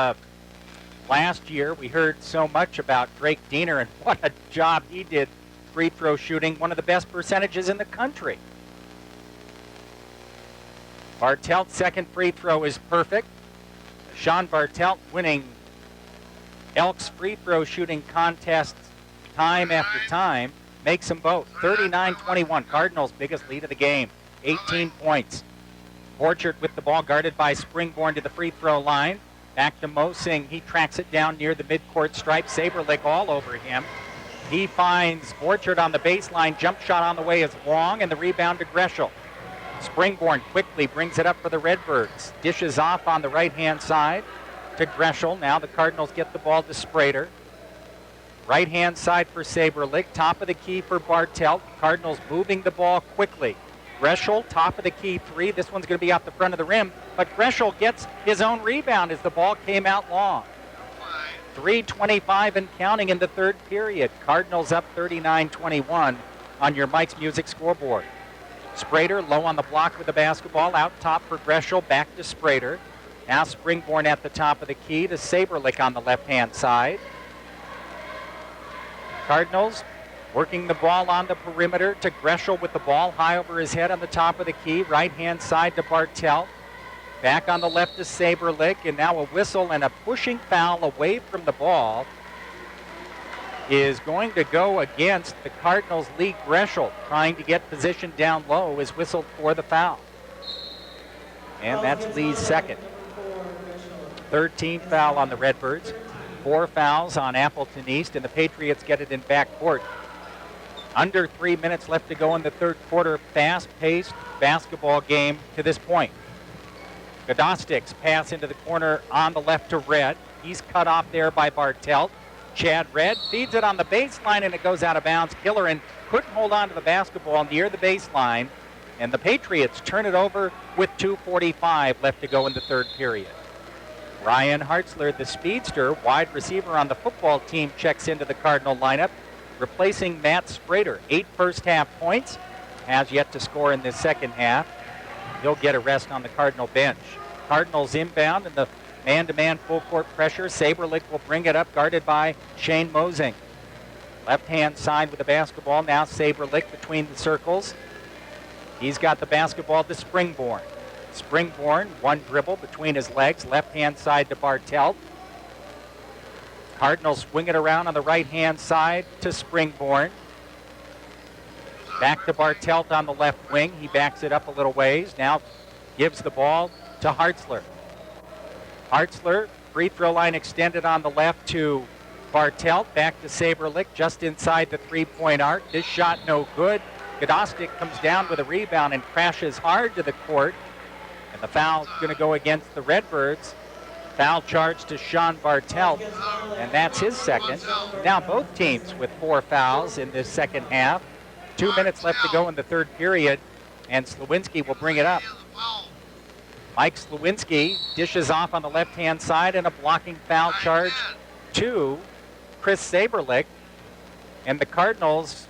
last year we heard so much about Drake Diener and what a job he did free throw shooting, one of the best percentages in the country. Bartelt's second free throw is perfect. Sean Bartelt winning Elks free throw shooting contests time after time, makes them both. 39-21, Cardinals' biggest lead of the game, 18 points. Borchert with the ball guarded by Springborn to the free throw line. Back to Mosing. He tracks it down near the midcourt stripe. Saberlick all over him. He finds Borchert on the baseline. Jump shot on the way is long, and the rebound to Greshel. Springborn quickly brings it up for the Redbirds. Dishes off on the right-hand side to Greshel. Now the Cardinals get the ball to Sprader. Right-hand side for Saberlick. Top of the key for Bartelt. Cardinals moving the ball quickly. Greshel, top of the key three. This one's going to be off the front of the rim, but Greshel gets his own rebound as the ball came out long. 3:25 and counting in the third period. Cardinals up 39-21 on your Mike's Music scoreboard. Sprader low on the block with the basketball. Out top for Greshel. Back to Sprader. Now Springborn at the top of the key to Saberlick on the left-hand side. Cardinals working the ball on the perimeter to Greshel with the ball high over his head on the top of the key. Right-hand side to Bartelt. Back on the left to Saberlick, and now a whistle and a pushing foul away from the ball is going to go against the Cardinals' Lee Greshel, trying to get position down low, is whistled for the foul. And that's Lee's second. 13th foul on the Redbirds. 4 fouls on Appleton East, and the Patriots get it in backcourt. Under 3 minutes left to go in the third quarter. Fast-paced basketball game to this point. Godostik's pass into the corner on the left to Red. He's cut off there by Bartelt. Chad Red feeds it on the baseline, and it goes out of bounds. Killeran couldn't hold on to the basketball near the baseline, and the Patriots turn it over with 2:45 left to go in the third period. Ryan Hartzler, the speedster, wide receiver on the football team, checks into the Cardinal lineup, replacing Matt Sprader. 8 first-half points, has yet to score in this second half. He'll get a rest on the Cardinal bench. Cardinals inbound in the man-to-man full-court pressure. Saberlick will bring it up, guarded by Shane Mosing. Left-hand side with the basketball. Now Saberlick between the circles. He's got the basketball to Springborn. Springborn, one dribble between his legs. Left-hand side to Bartelt. Cardinals swing it around on the right-hand side to Springborn. Back to Bartelt on the left wing. He backs it up a little ways. Now gives the ball to Hartzler. Hartzler, free throw line extended on the left to Bartelt. Back to Saberlick just inside the three-point arc. This shot no good. Godostik comes down with a rebound and crashes hard to the court. And the foul's going to go against the Redbirds. Foul charge to Sean Bartelt, and that's his second. Now both teams with 4 fouls in this second half. 2 minutes left to go in the third period, and Slawinski will bring it up. Mike Slawinski dishes off on the left-hand side, and a blocking foul charge to Chris Saberlick. And the Cardinals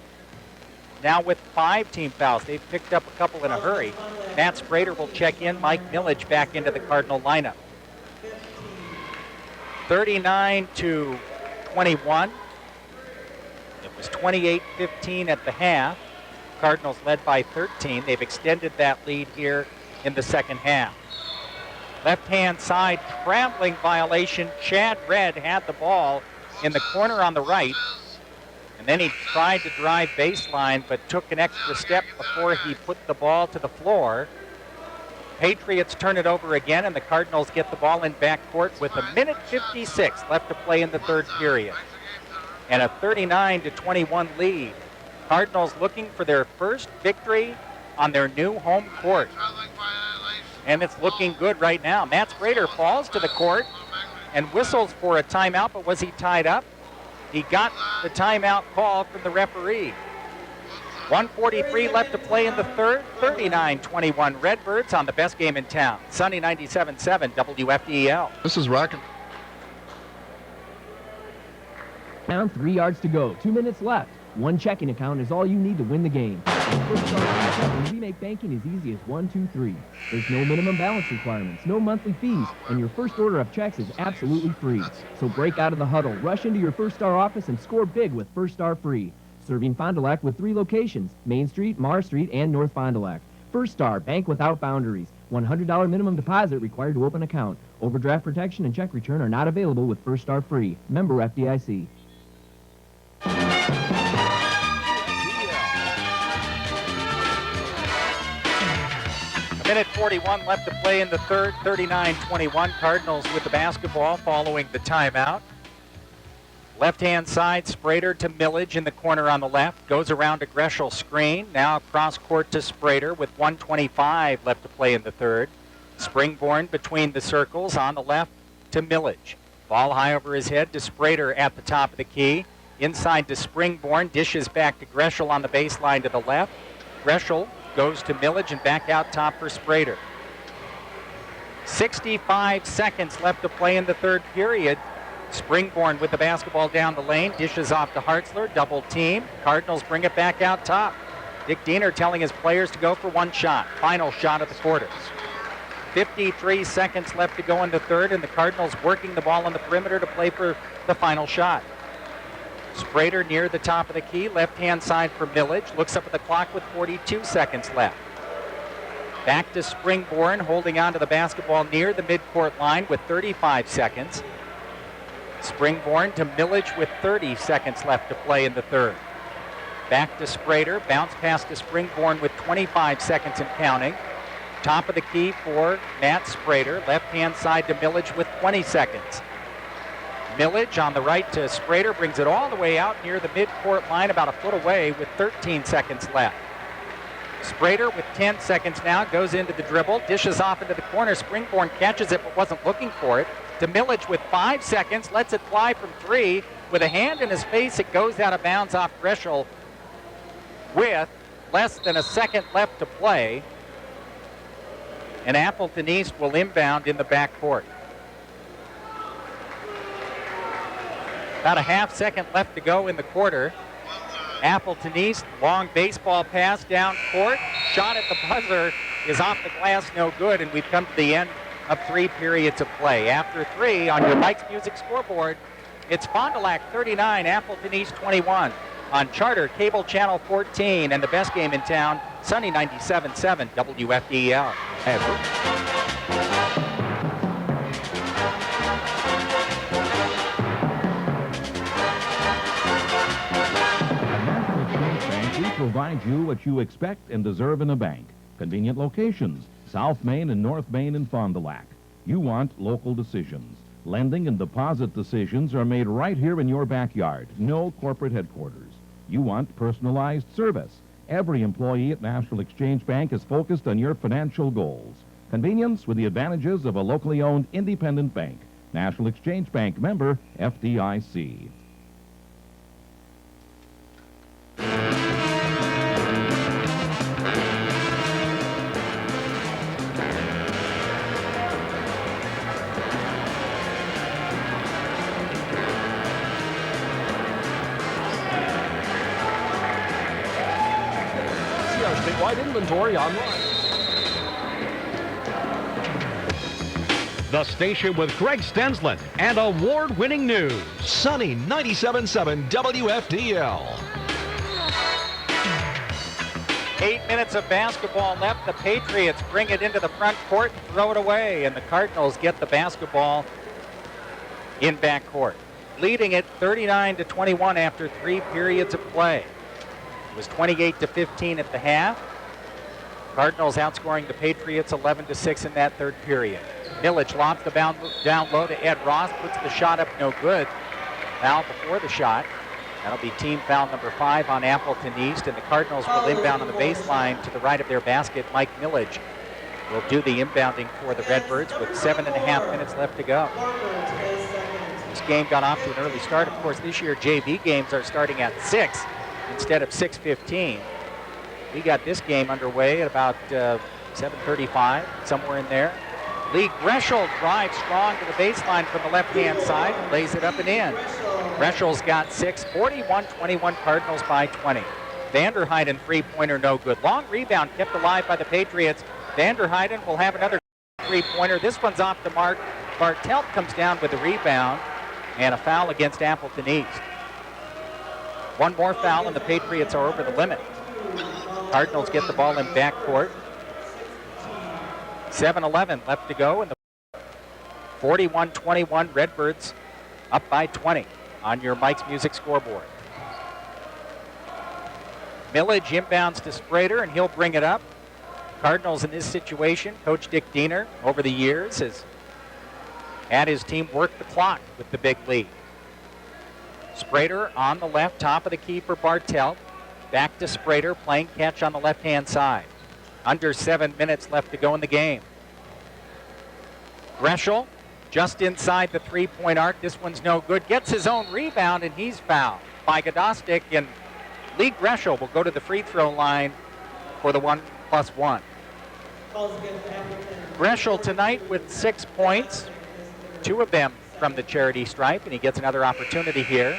now with 5 team fouls. They've picked up a couple in a hurry. Matt Sprader will check in. Mike Millage back into the Cardinal lineup. 39-21. It was 28-15 at the half. Cardinals led by 13. They've extended that lead here in the second half. Left-hand side, trampling violation. Chad Red had the ball in the corner on the right. And then he tried to drive baseline, but took an extra step before he put the ball to the floor. Patriots turn it over again, and the Cardinals get the ball in backcourt with 1:56 left to play in the third period. And a 39-21 lead. Cardinals looking for their first victory on their new home court. And it's looking good right now. Matt Sprader falls to the court and whistles for a timeout, but was he tied up? He got the timeout call from the referee. 1:43 left to play in the third. 39-21 Redbirds on the best game in town. Sunny 97.7 WFDEL. This is Rocket. Down 3 yards to go. 2 minutes left. One checking account is all you need to win the game. First Star Free Checking, we make banking as easy as 1, 2, 3. There's no minimum balance requirements, no monthly fees, and your first order of checks is absolutely free. So break out of the huddle, rush into your First Star office, and score big with First Star Free. Serving Fond du Lac with 3 locations, Main Street, Mars Street, and North Fond du Lac. First Star, bank without boundaries. $100 minimum deposit required to open account. Overdraft protection and check return are not available with First Star Free. Member FDIC. Minute 41 left to play in the third. 39-21 Cardinals with the basketball following the timeout. Left-hand side, Sprader to Millage in the corner on the left. Goes around to Greschel screen. Now across court to Sprader with 1:25 left to play in the third. Springborn between the circles on the left to Millage. Ball high over his head to Sprader at the top of the key. Inside to Springborn. Dishes back to Greschel on the baseline to the left. Greschel goes to Millage and back out top for Sprader. 65 seconds left to play in the third period. Springborn with the basketball down the lane, dishes off to Hartzler, double team. Cardinals bring it back out top. Dick Diener telling his players to go for one shot. Final shot of the quarter. 53 seconds left to go in the third, and the Cardinals working the ball on the perimeter to play for the final shot. Sprader near the top of the key, left-hand side for Millage. Looks up at the clock with 42 seconds left. Back to Springborn, holding on to the basketball near the midcourt line with 35 seconds. Springborn to Millage with 30 seconds left to play in the third. Back to Sprader, bounce pass to Springborn with 25 seconds and counting. Top of the key for Matt Sprader, left-hand side to Millage with 20 seconds. Millage on the right to Sprader, brings it all the way out near the midcourt line, about a foot away with 13 seconds left. Sprader with 10 seconds now, goes into the dribble, dishes off into the corner. Springborn catches it but wasn't looking for it. To Millage with 5 seconds, lets it fly from 3. With a hand in his face, it goes out of bounds off Greschel with less than a second left to play. And Appleton East will inbound in the backcourt. About a half second left to go in the quarter. Appleton East, long baseball pass down court. Shot at the buzzer is off the glass, no good, and we've come to the end of 3 periods of play. After 3 on your Mike's Music scoreboard, it's Fond du Lac 39, Appleton East 21 on Charter Cable Channel 14, and the best game in town, Sunny 97.7 WFDEL. We provide you what you expect and deserve in a bank. Convenient locations, South Main and North Main in Fond du Lac. You want local decisions. Lending and deposit decisions are made right here in your backyard. No corporate headquarters. You want personalized service. Every employee at National Exchange Bank is focused on your financial goals. Convenience with the advantages of a locally owned independent bank. National Exchange Bank, member FDIC. Statewide inventory online. The station with Greg Stensland and award-winning news. Sunny 97.7 WFDL. 8 minutes of basketball left. The Patriots bring it into the front court and throw it away, and the Cardinals get the basketball in backcourt, leading it 39-21 after 3 periods of play. It was 28-15 at the half. Cardinals outscoring the Patriots 11-6 in that third period. Millage lobs the down low to Ed Ross, puts the shot up, no good. Foul before the shot. That'll be team foul number 5 on Appleton East, and the Cardinals will inbound on the baseline to the right of their basket. Mike Millage will do the inbounding for the Redbirds with 7.5 minutes left to go. This game got off to an early start. Of course, this year JV games are starting at 6 instead of 6:15. We got this game underway at about 7:35, somewhere in there. Lee Greschel drives strong to the baseline from the left-hand side, lays it up and in. Greschel's got 6, 41-21 Cardinals by 20. Vanderheiden three-pointer no good. Long rebound kept alive by the Patriots. Vanderheiden will have another three-pointer. This one's off the mark. Bartelt comes down with the rebound and a foul against Appleton East. One more foul and the Patriots are over the limit. Cardinals get the ball in backcourt. 7:11 left to go, and the 41-21 Redbirds up by 20 on your Mike's Music scoreboard. Millage inbounds to Sprader, and he'll bring it up. Cardinals in this situation, Coach Dick Diener, over the years, has had his team work the clock with the big lead. Sprader on the left, top of the key for Bartelt. Back to Sprader, playing catch on the left-hand side. Under 7 minutes left to go in the game. Greschel just inside the three-point arc. This one's no good. Gets his own rebound, and he's fouled by Godostik, and Lee Greschel will go to the free throw line for the 1+1. Greschel tonight with 6 points, 2 of them from the charity stripe, and he gets another opportunity here.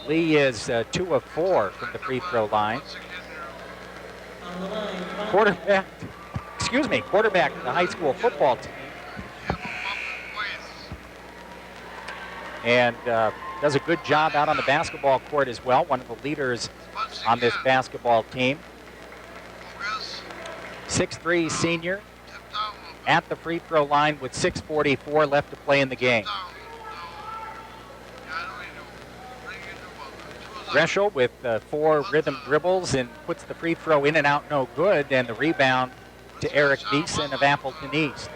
Lee is 2 of 4 from the free throw line. Quarterback of the high school football team. And does a good job out on the basketball court as well. One of the leaders on this basketball team. 6'3" senior at the free throw line with 6:44 left to play in the game. Greschel with 4 rhythm dribbles and puts the free throw in and out no good, and the rebound to Eric Beeson of Appleton East.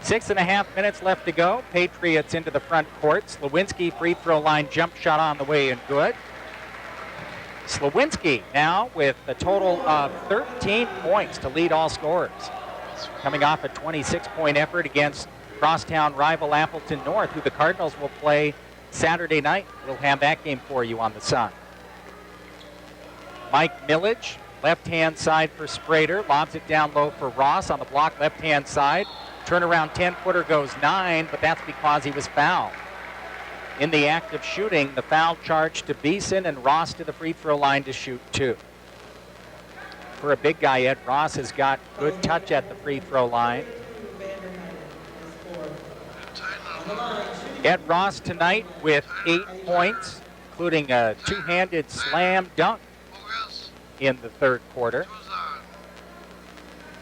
6.5 minutes left to go. Patriots into the front court. Slawinski free throw line jump shot on the way and good. Slawinski now with a total of 13 points to lead all scorers. Coming off a 26-point effort against crosstown rival Appleton North, who the Cardinals will play Saturday night. We'll have that game for you on the Sun. Mike Millage, left-hand side for Sprader, lobs it down low for Ross on the block left-hand side. Turnaround 10-footer goes 9, but that's because he was fouled. In the act of shooting, the foul charge to Beeson and Ross to the free throw line to shoot 2. For a big guy, Ed Ross has got good touch at the free throw line. Ed Ross tonight with 8 points, including a two-handed slam dunk in the third quarter.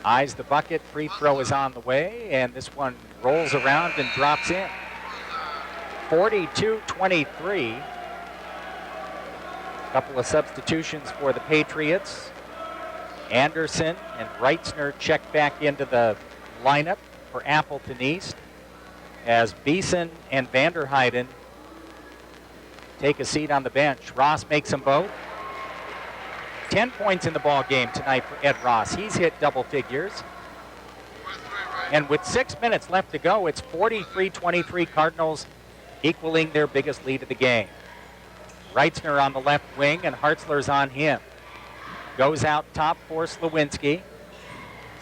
Eyes the bucket, free throw is on the way, and this one rolls around and drops in. 42-23. Couple of substitutions for the Patriots. Anderson and Reitzner check back into the lineup for Appleton East as Beeson and Vanderheiden take a seat on the bench. Ross makes them both. 10 points in the ball game tonight for Ed Ross. He's hit double figures. And with 6 minutes left to go, it's 43-23 Cardinals equaling their biggest lead of the game. Reitzner on the left wing and Hartzler's on him. Goes out top for Slawinski.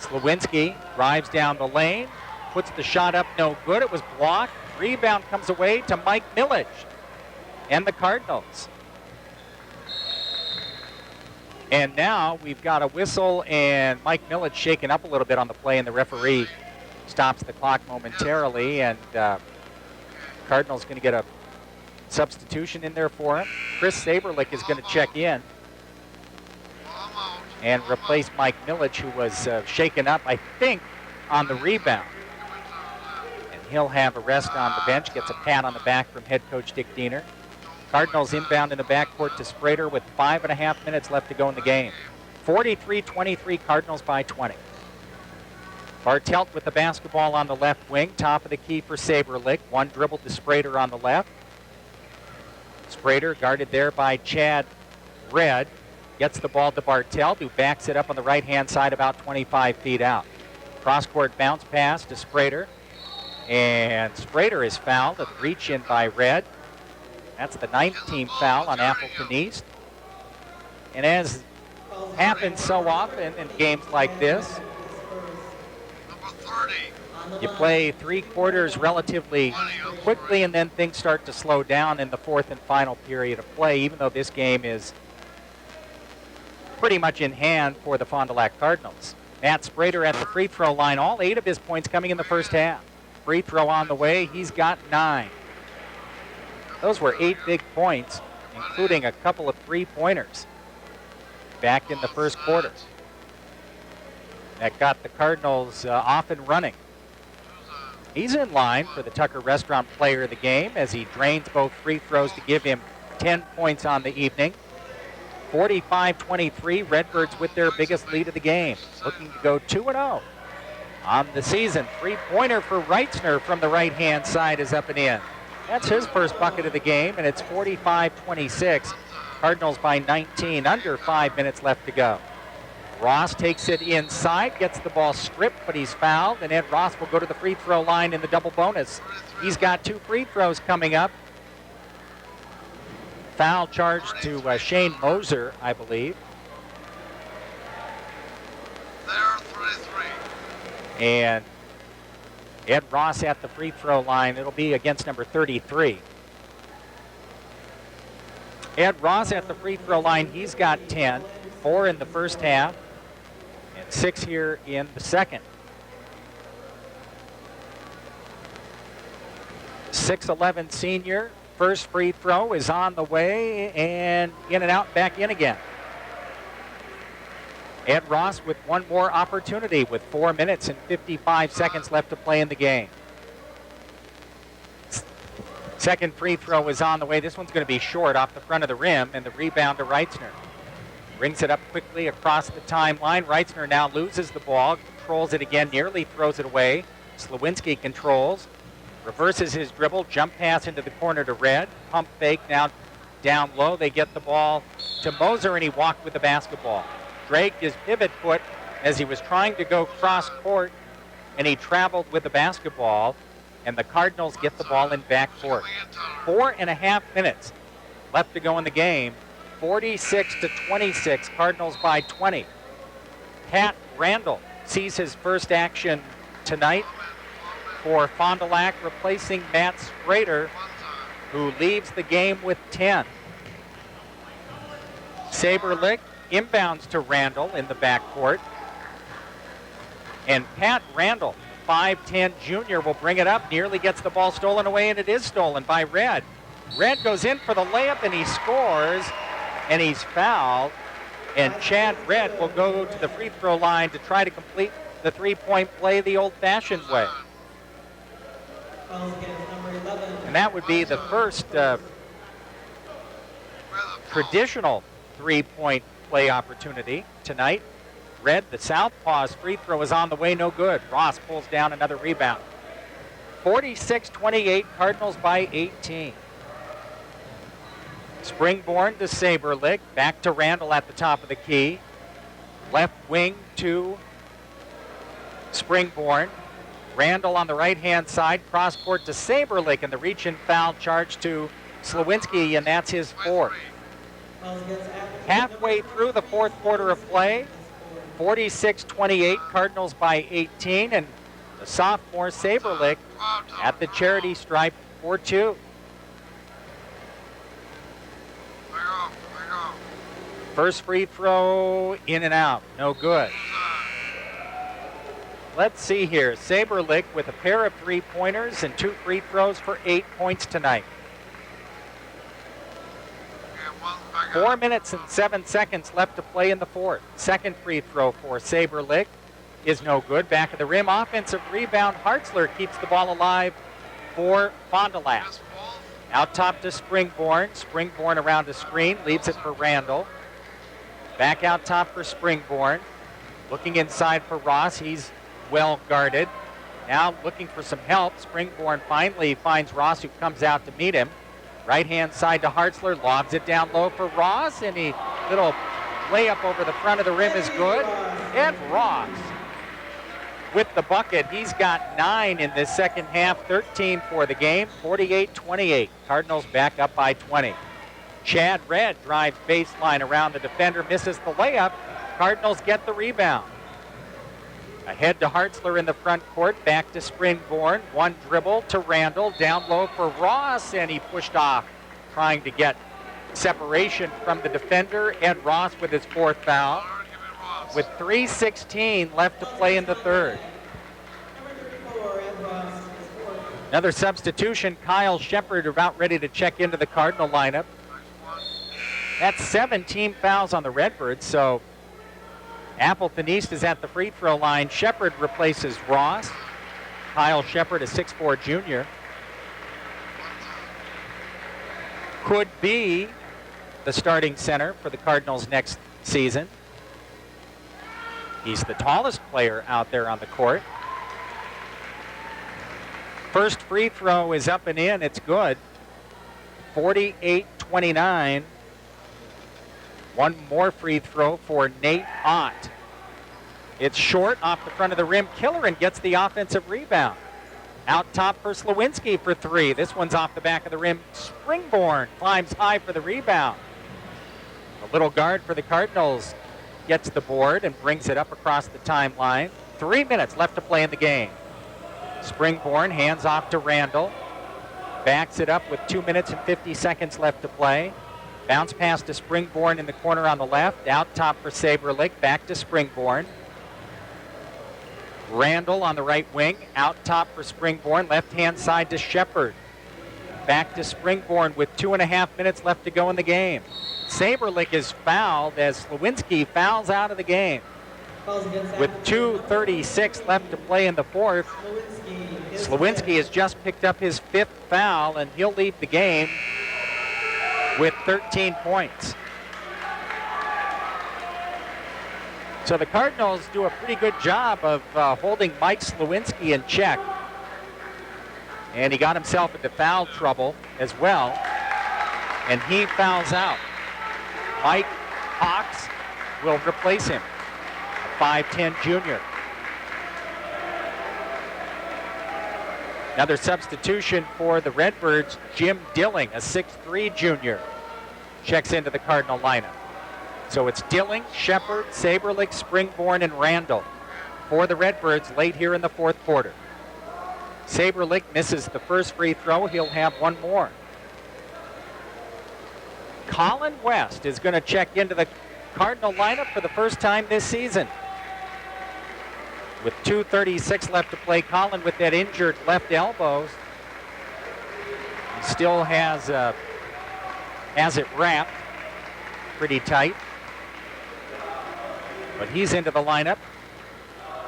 Slawinski drives down the lane, puts the shot up, no good. It was blocked. Rebound comes away to Mike Millage and the Cardinals. And now we've got a whistle and Mike Millage shaken up a little bit on the play, and the referee stops the clock momentarily, and Cardinals going to get a substitution in there for him. Chris Saberlich is going to check in. and replace Mike Milich, who was shaken up, I think, on the rebound. And he'll have a rest on the bench, gets a pat on the back from head coach Dick Diener. Cardinals inbound in the backcourt to Sprader with 5.5 minutes left to go in the game. 43-23, Cardinals by 20. Bartelt with the basketball on the left wing, top of the key for Saberlich. One dribble to Sprader on the left. Sprader guarded there by Chad Red. Gets the ball to Bartelt, who backs it up on the right-hand side about 25 feet out. Cross-court bounce pass to Sprader. And Sprader is fouled at the reach in by Red. That's the 9th team foul on Appleton East. And as happens so often in games like this, you play 3 quarters relatively quickly, and then things start to slow down in the 4th and final period of play, even though this game is pretty much in hand for the Fond du Lac Cardinals. Matt Sprader at the free throw line, all 8 of his points coming in the first half. Free throw on the way, he's got 9. Those were 8 big points, including a couple of 3-pointers back in the first quarter. That got the Cardinals off and running. He's in line for the Tucker Restaurant Player of the Game as he drains both free throws to give him 10 points on the evening. 45-23, Redbirds with their biggest lead of the game, looking to go 2-0 on the season. 3-pointer for Reitzner from the right-hand side is up and in. That's his first bucket of the game, and it's 45-26. Cardinals by 19, under 5 minutes left to go. Ross takes it inside, gets the ball stripped, but he's fouled, and Ed Ross will go to the free throw line in the double bonus. He's got 2 free throws coming up. Foul charged to Shane Moser, I believe. There, 33. And Ed Ross at the free throw line. It'll be against number 33. Ed Ross at the free throw line. He's got 10, 4 in the first half, and 6 here in the second. 6'11" senior. First free throw is on the way, and in and out, back in again. Ed Ross with one more opportunity with 4 minutes and 55 seconds left to play in the game. Second free throw is on the way. This one's going to be short off the front of the rim, and the rebound to Reitzner. Brings it up quickly across the timeline. Reitzner now loses the ball, controls it again, nearly throws it away. Slawinski controls, reverses his dribble, jump pass into the corner to Red. Pump fake now down low. They get the ball to Moser, and he walked with the basketball. Dragged his pivot foot as he was trying to go cross court, and he traveled with the basketball, and the Cardinals get the ball in backcourt. 4.5 minutes left to go in the game. 46-26, Cardinals by 20. Pat Randall sees his first action tonight for Fond du Lac, replacing Matt Sprader, who leaves the game with 10. Saberlich inbounds to Randall in the backcourt. And Pat Randall, 5'10" junior, will bring it up, nearly gets the ball stolen away, and it is stolen by Red. Red goes in for the layup, and he scores, and he's fouled. And Chad Red will go to the free throw line to try to complete the three-point play the old-fashioned way. And that would be the first traditional three-point play opportunity tonight. Red, the southpaw's free throw is on the way, no good. Ross pulls down another rebound. 46-28, Cardinals by 18. Springborn to Saberlich, back to Randall at the top of the key. Left wing to Springborn. Randall on the right-hand side, cross court to Saberlich, and the reach-in foul charge to Slawinski, and that's his 4th. Halfway through the 4th quarter of play, 46-28, Cardinals by 18, and the sophomore Saberlich at the charity stripe for 2. First free throw in and out, no good. Let's see here. Saberlich with a pair of three-pointers and 2 free throws for 8 points tonight. 4 minutes and 7 seconds left to play in the fourth. Second free throw for Saberlich is no good. Back of the rim, offensive rebound. Hartzler keeps the ball alive for Fond du Lac. Out top to Springborn. Springborn around the screen, leaves it for Randall. Back out top for Springborn. Looking inside for Ross. He's well guarded. Now looking for some help. Springborn finally finds Ross, who comes out to meet him. Right-hand side to Hartzler, lobs it down low for Ross, and he little layup over the front of the rim is good. And Ross with the bucket. He's got 9 in this second half, 13 for the game, 48-28. Cardinals back up by 20. Chad Redd drives baseline around the defender, misses the layup. Cardinals get the rebound. Ahead to Hartzler in the front court, back to Springborn. One dribble to Randall, down low for Ross, and he pushed off, trying to get separation from the defender. Ed Ross with his fourth foul, with 3:16 left to play in the third. Another substitution, Kyle Shepard about ready to check into the Cardinal lineup. That's 17 fouls on the Redbirds, so Appleton East is at the free throw line. Shepard replaces Ross. Kyle Shepard, a 6'4 junior, could be the starting center for the Cardinals next season. He's the tallest player out there on the court. First free throw is up and in. It's good. 48-29. One more free throw for Nate Ott. It's short off the front of the rim. Killeran gets the offensive rebound. Out top for Slawinski for 3. This one's off the back of the rim. Springborn climbs high for the rebound. A little guard for the Cardinals gets the board and brings it up across the timeline. 3 minutes left to play in the game. Springborn hands off to Randall. Backs it up with 2 minutes and 50 seconds left to play. Bounce pass to Springborn in the corner on the left. Out top for Saberlich. Back to Springborn. Randall on the right wing. Out top for Springborn. Left-hand side to Shepard. Back to Springborn with 2.5 minutes left to go in the game. Saberlich is fouled as Slawinski fouls out of the game. With 2:36 left to play in the fourth, Slawinski has just picked up his 5th foul, and he'll leave the game with 13 points. So the Cardinals do a pretty good job of holding Mike Slawinski in check. And he got himself into foul trouble as well. And he fouls out. Mike Hawks will replace him, a 5'10 junior. Another substitution for the Redbirds, Jim Dilling, a 6'3 junior, checks into the Cardinal lineup. So it's Dilling, Shepard, Saberlich, Springborn, and Randall for the Redbirds late here in the fourth quarter. Saberlich misses the first free throw. He'll have one more. Colin West is going to check into the Cardinal lineup for the first time this season. With 2:36 left to play, Colin with that injured left elbow still has it wrapped pretty tight. But he's into the lineup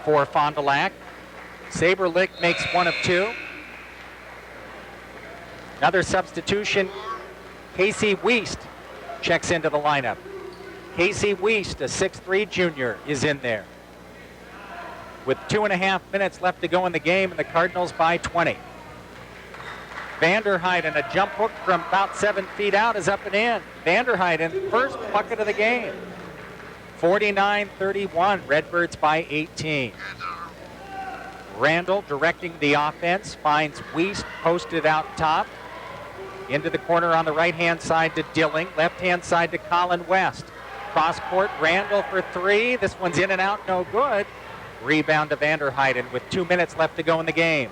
for Fond du Lac. Saberlich makes one of 2. Another substitution, Casey Wiest checks into the lineup. Casey Wiest, a 6'3 junior, is in there. With 2.5 minutes left to go in the game, and the Cardinals by 20. Vanderheiden, a jump hook from about 7 feet out, is up and in. Vanderheiden, first bucket of the game. 49-31, Redbirds by 18. Randall directing the offense, finds Wiest posted out top. Into the corner on the right-hand side to Dilling, left-hand side to Colin West. Cross court, Randall for 3. This one's in and out, no good. Rebound to Vanderheiden with 2 minutes left to go in the game.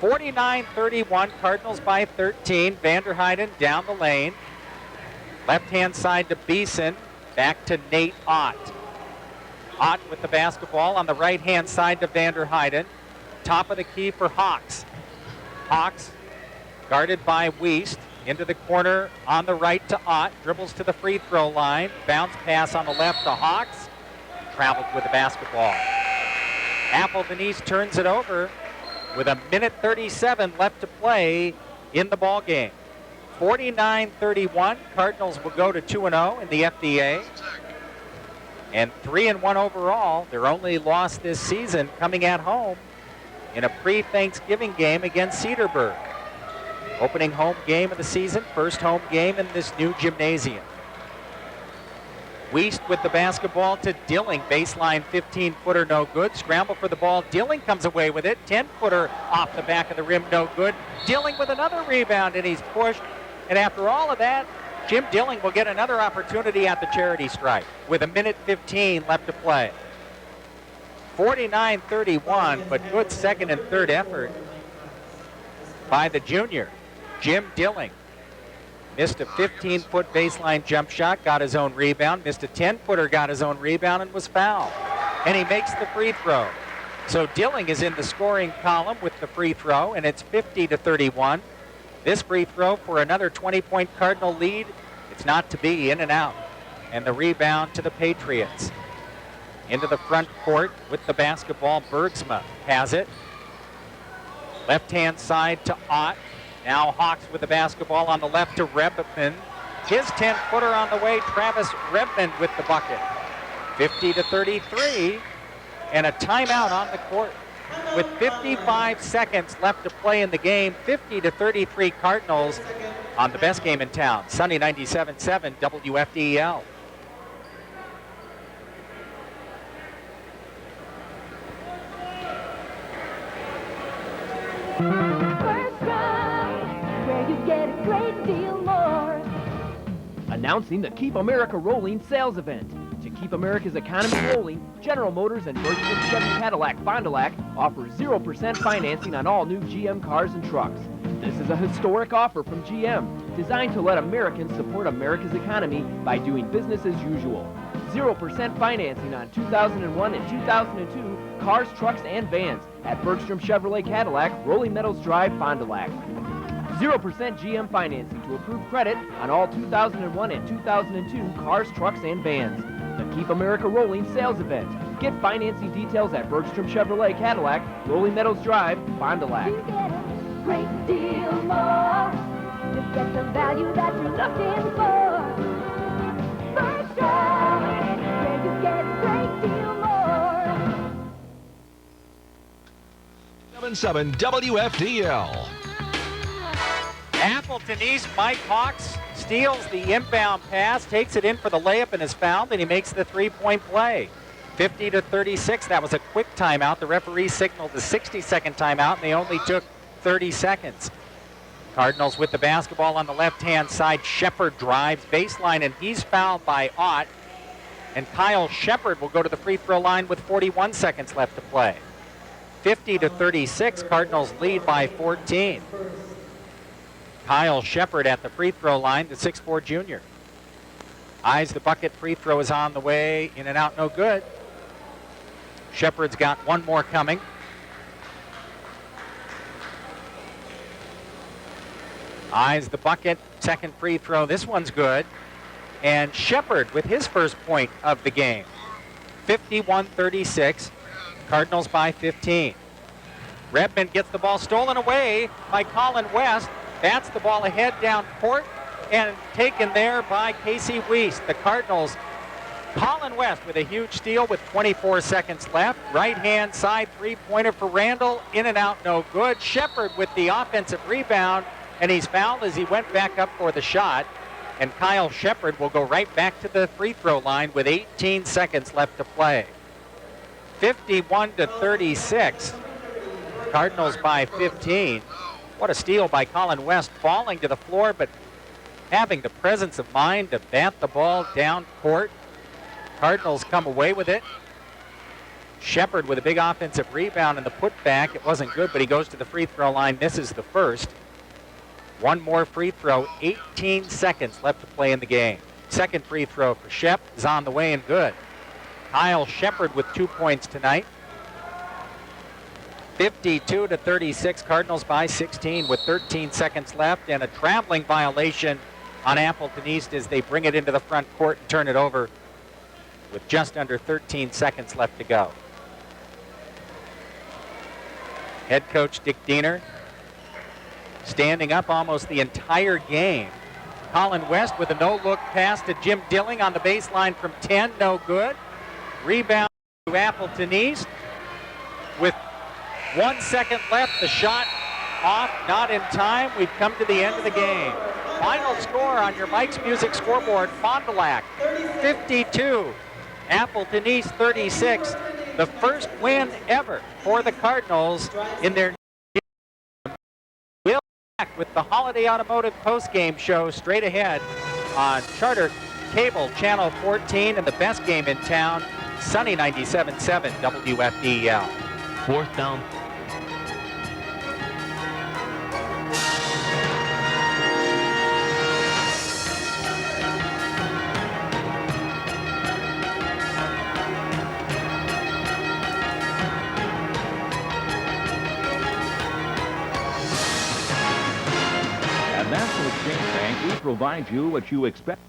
49-31, Cardinals by 13. Vanderheiden down the lane. Left-hand side to Beeson. Back to Nate Ott. Ott with the basketball on the right-hand side to Vanderheiden. Top of the key for Hawks. Hawks guarded by Wiest into the corner on the right to Ott. Dribbles to the free throw line. Bounce pass on the left to Hawks. Traveled with the basketball. Appleton East turns it over with a minute 37 left to play in the ball game. 49-31. Cardinals will go to 2-0 in the FDA. And 3-1 overall. Their only loss this season coming at home in a pre-Thanksgiving game against Cedarburg. Opening home game of the season, first home game in this new gymnasium. Wiest with the basketball to Dilling. Baseline 15-footer, no good. Scramble for the ball. Dilling comes away with it. 10-footer off the back of the rim, no good. Dilling with another rebound, and he's pushed. And after all of that, Jim Dilling will get another opportunity at the charity stripe with a minute 15 left to play. 49-31, but good second and third effort by the junior, Jim Dilling. Missed a 15-foot baseline jump shot, got his own rebound. Missed a 10-footer, got his own rebound, and was fouled. And he makes the free throw. So Dilling is in the scoring column with the free throw, and it's 50-31. This free throw for another 20-point Cardinal lead. It's not to be, in and out. And the rebound to the Patriots. Into the front court with the basketball. Bergsma has it. Left-hand side to Ott. Now Hawks with the basketball on the left to Rebman. His 10-footer on the way. Travis Rebman with the bucket. 50-33. And a timeout on the court. With 55 seconds left to play in the game, 50-33 Cardinals on the best game in town. Sunny 97.7 WFDL. First Round, where you get a great deal more. Announcing the Keep America Rolling sales event. To keep America's economy rolling, General Motors and Berkshire Chevy Cadillac Fond du Lac offer 0% financing on all new GM cars and trucks. This is a historic offer from GM, designed to let Americans support America's economy by doing business as usual. 0% financing on 2001 and 2002 cars, trucks, and vans at Bergstrom Chevrolet Cadillac, Rolling Meadows Drive, Fond du Lac. 0% GM financing to approved credit on all 2001 and 2002 cars, trucks, and vans. The Keep America Rolling sales event. Get financing details at Bergstrom Chevrolet Cadillac, Rolling Meadows Drive, Fond du Lac. You get a great deal more. You get the value that you're looking for. First Round, where you get a great deal more. 7 WFDL. Appleton East, Mike Hawks steals the inbound pass, takes it in for the layup, and is fouled, and he makes the three-point play. 50-36. That was a quick timeout. The referee signaled the 60-second timeout, and they only took 30 seconds. Cardinals with the basketball on the left-hand side. Shepard drives baseline, and he's fouled by Ott. And Kyle Shepard will go to the free throw line with 41 seconds left to play. 50-36. Cardinals lead by 14. Kyle Shepard at the free throw line, the 6'4 junior. Eyes the bucket, free throw is on the way, in and out, no good. Shepard's got one more coming. Eyes the bucket, second free throw, this one's good. And Shepard with his first point of the game. 51-36, Cardinals by 15. Redmond gets the ball stolen away by Colin West. Bats the ball ahead down court and taken there by Casey Wiest. The Cardinals, Colin West with a huge steal with 24 seconds left. Right-hand side three-pointer for Randall. In and out, no good. Shepard with the offensive rebound, and he's fouled as he went back up for the shot. And Kyle Shepard will go right back to the free throw line with 18 seconds left to play. 51-36. Cardinals by 15. What a steal by Colin West, falling to the floor, but having the presence of mind to bat the ball down court. Cardinals come away with it. Shepard with a big offensive rebound and the putback. It wasn't good, but he goes to the free throw line, misses the first. One more free throw, 18 seconds left to play in the game. Second free throw for Shep is on the way and good. Kyle Shepard with 2 points tonight. 52-36, Cardinals by 16 with 13 seconds left, and a trampling violation on Appleton East as they bring it into the front court and turn it over with just under 13 seconds left to go. Head coach Dick Diener standing up almost the entire game. Colin West with a no-look pass to Jim Dilling on the baseline from 10, no good. Rebound to Appleton East with 1 second left. The shot off, not in time. We've come to the end of the game. Final score on your Mike's Music scoreboard: Fond du Lac 52, Appleton East 36. The first win ever for the Cardinals in their. We'll be back with the Holiday Automotive postgame show straight ahead on Charter Cable Channel 14 and the best game in town, Sunny 97.7 WFDL. Fourth down. At National Exchange Bank, we provide you what you expect.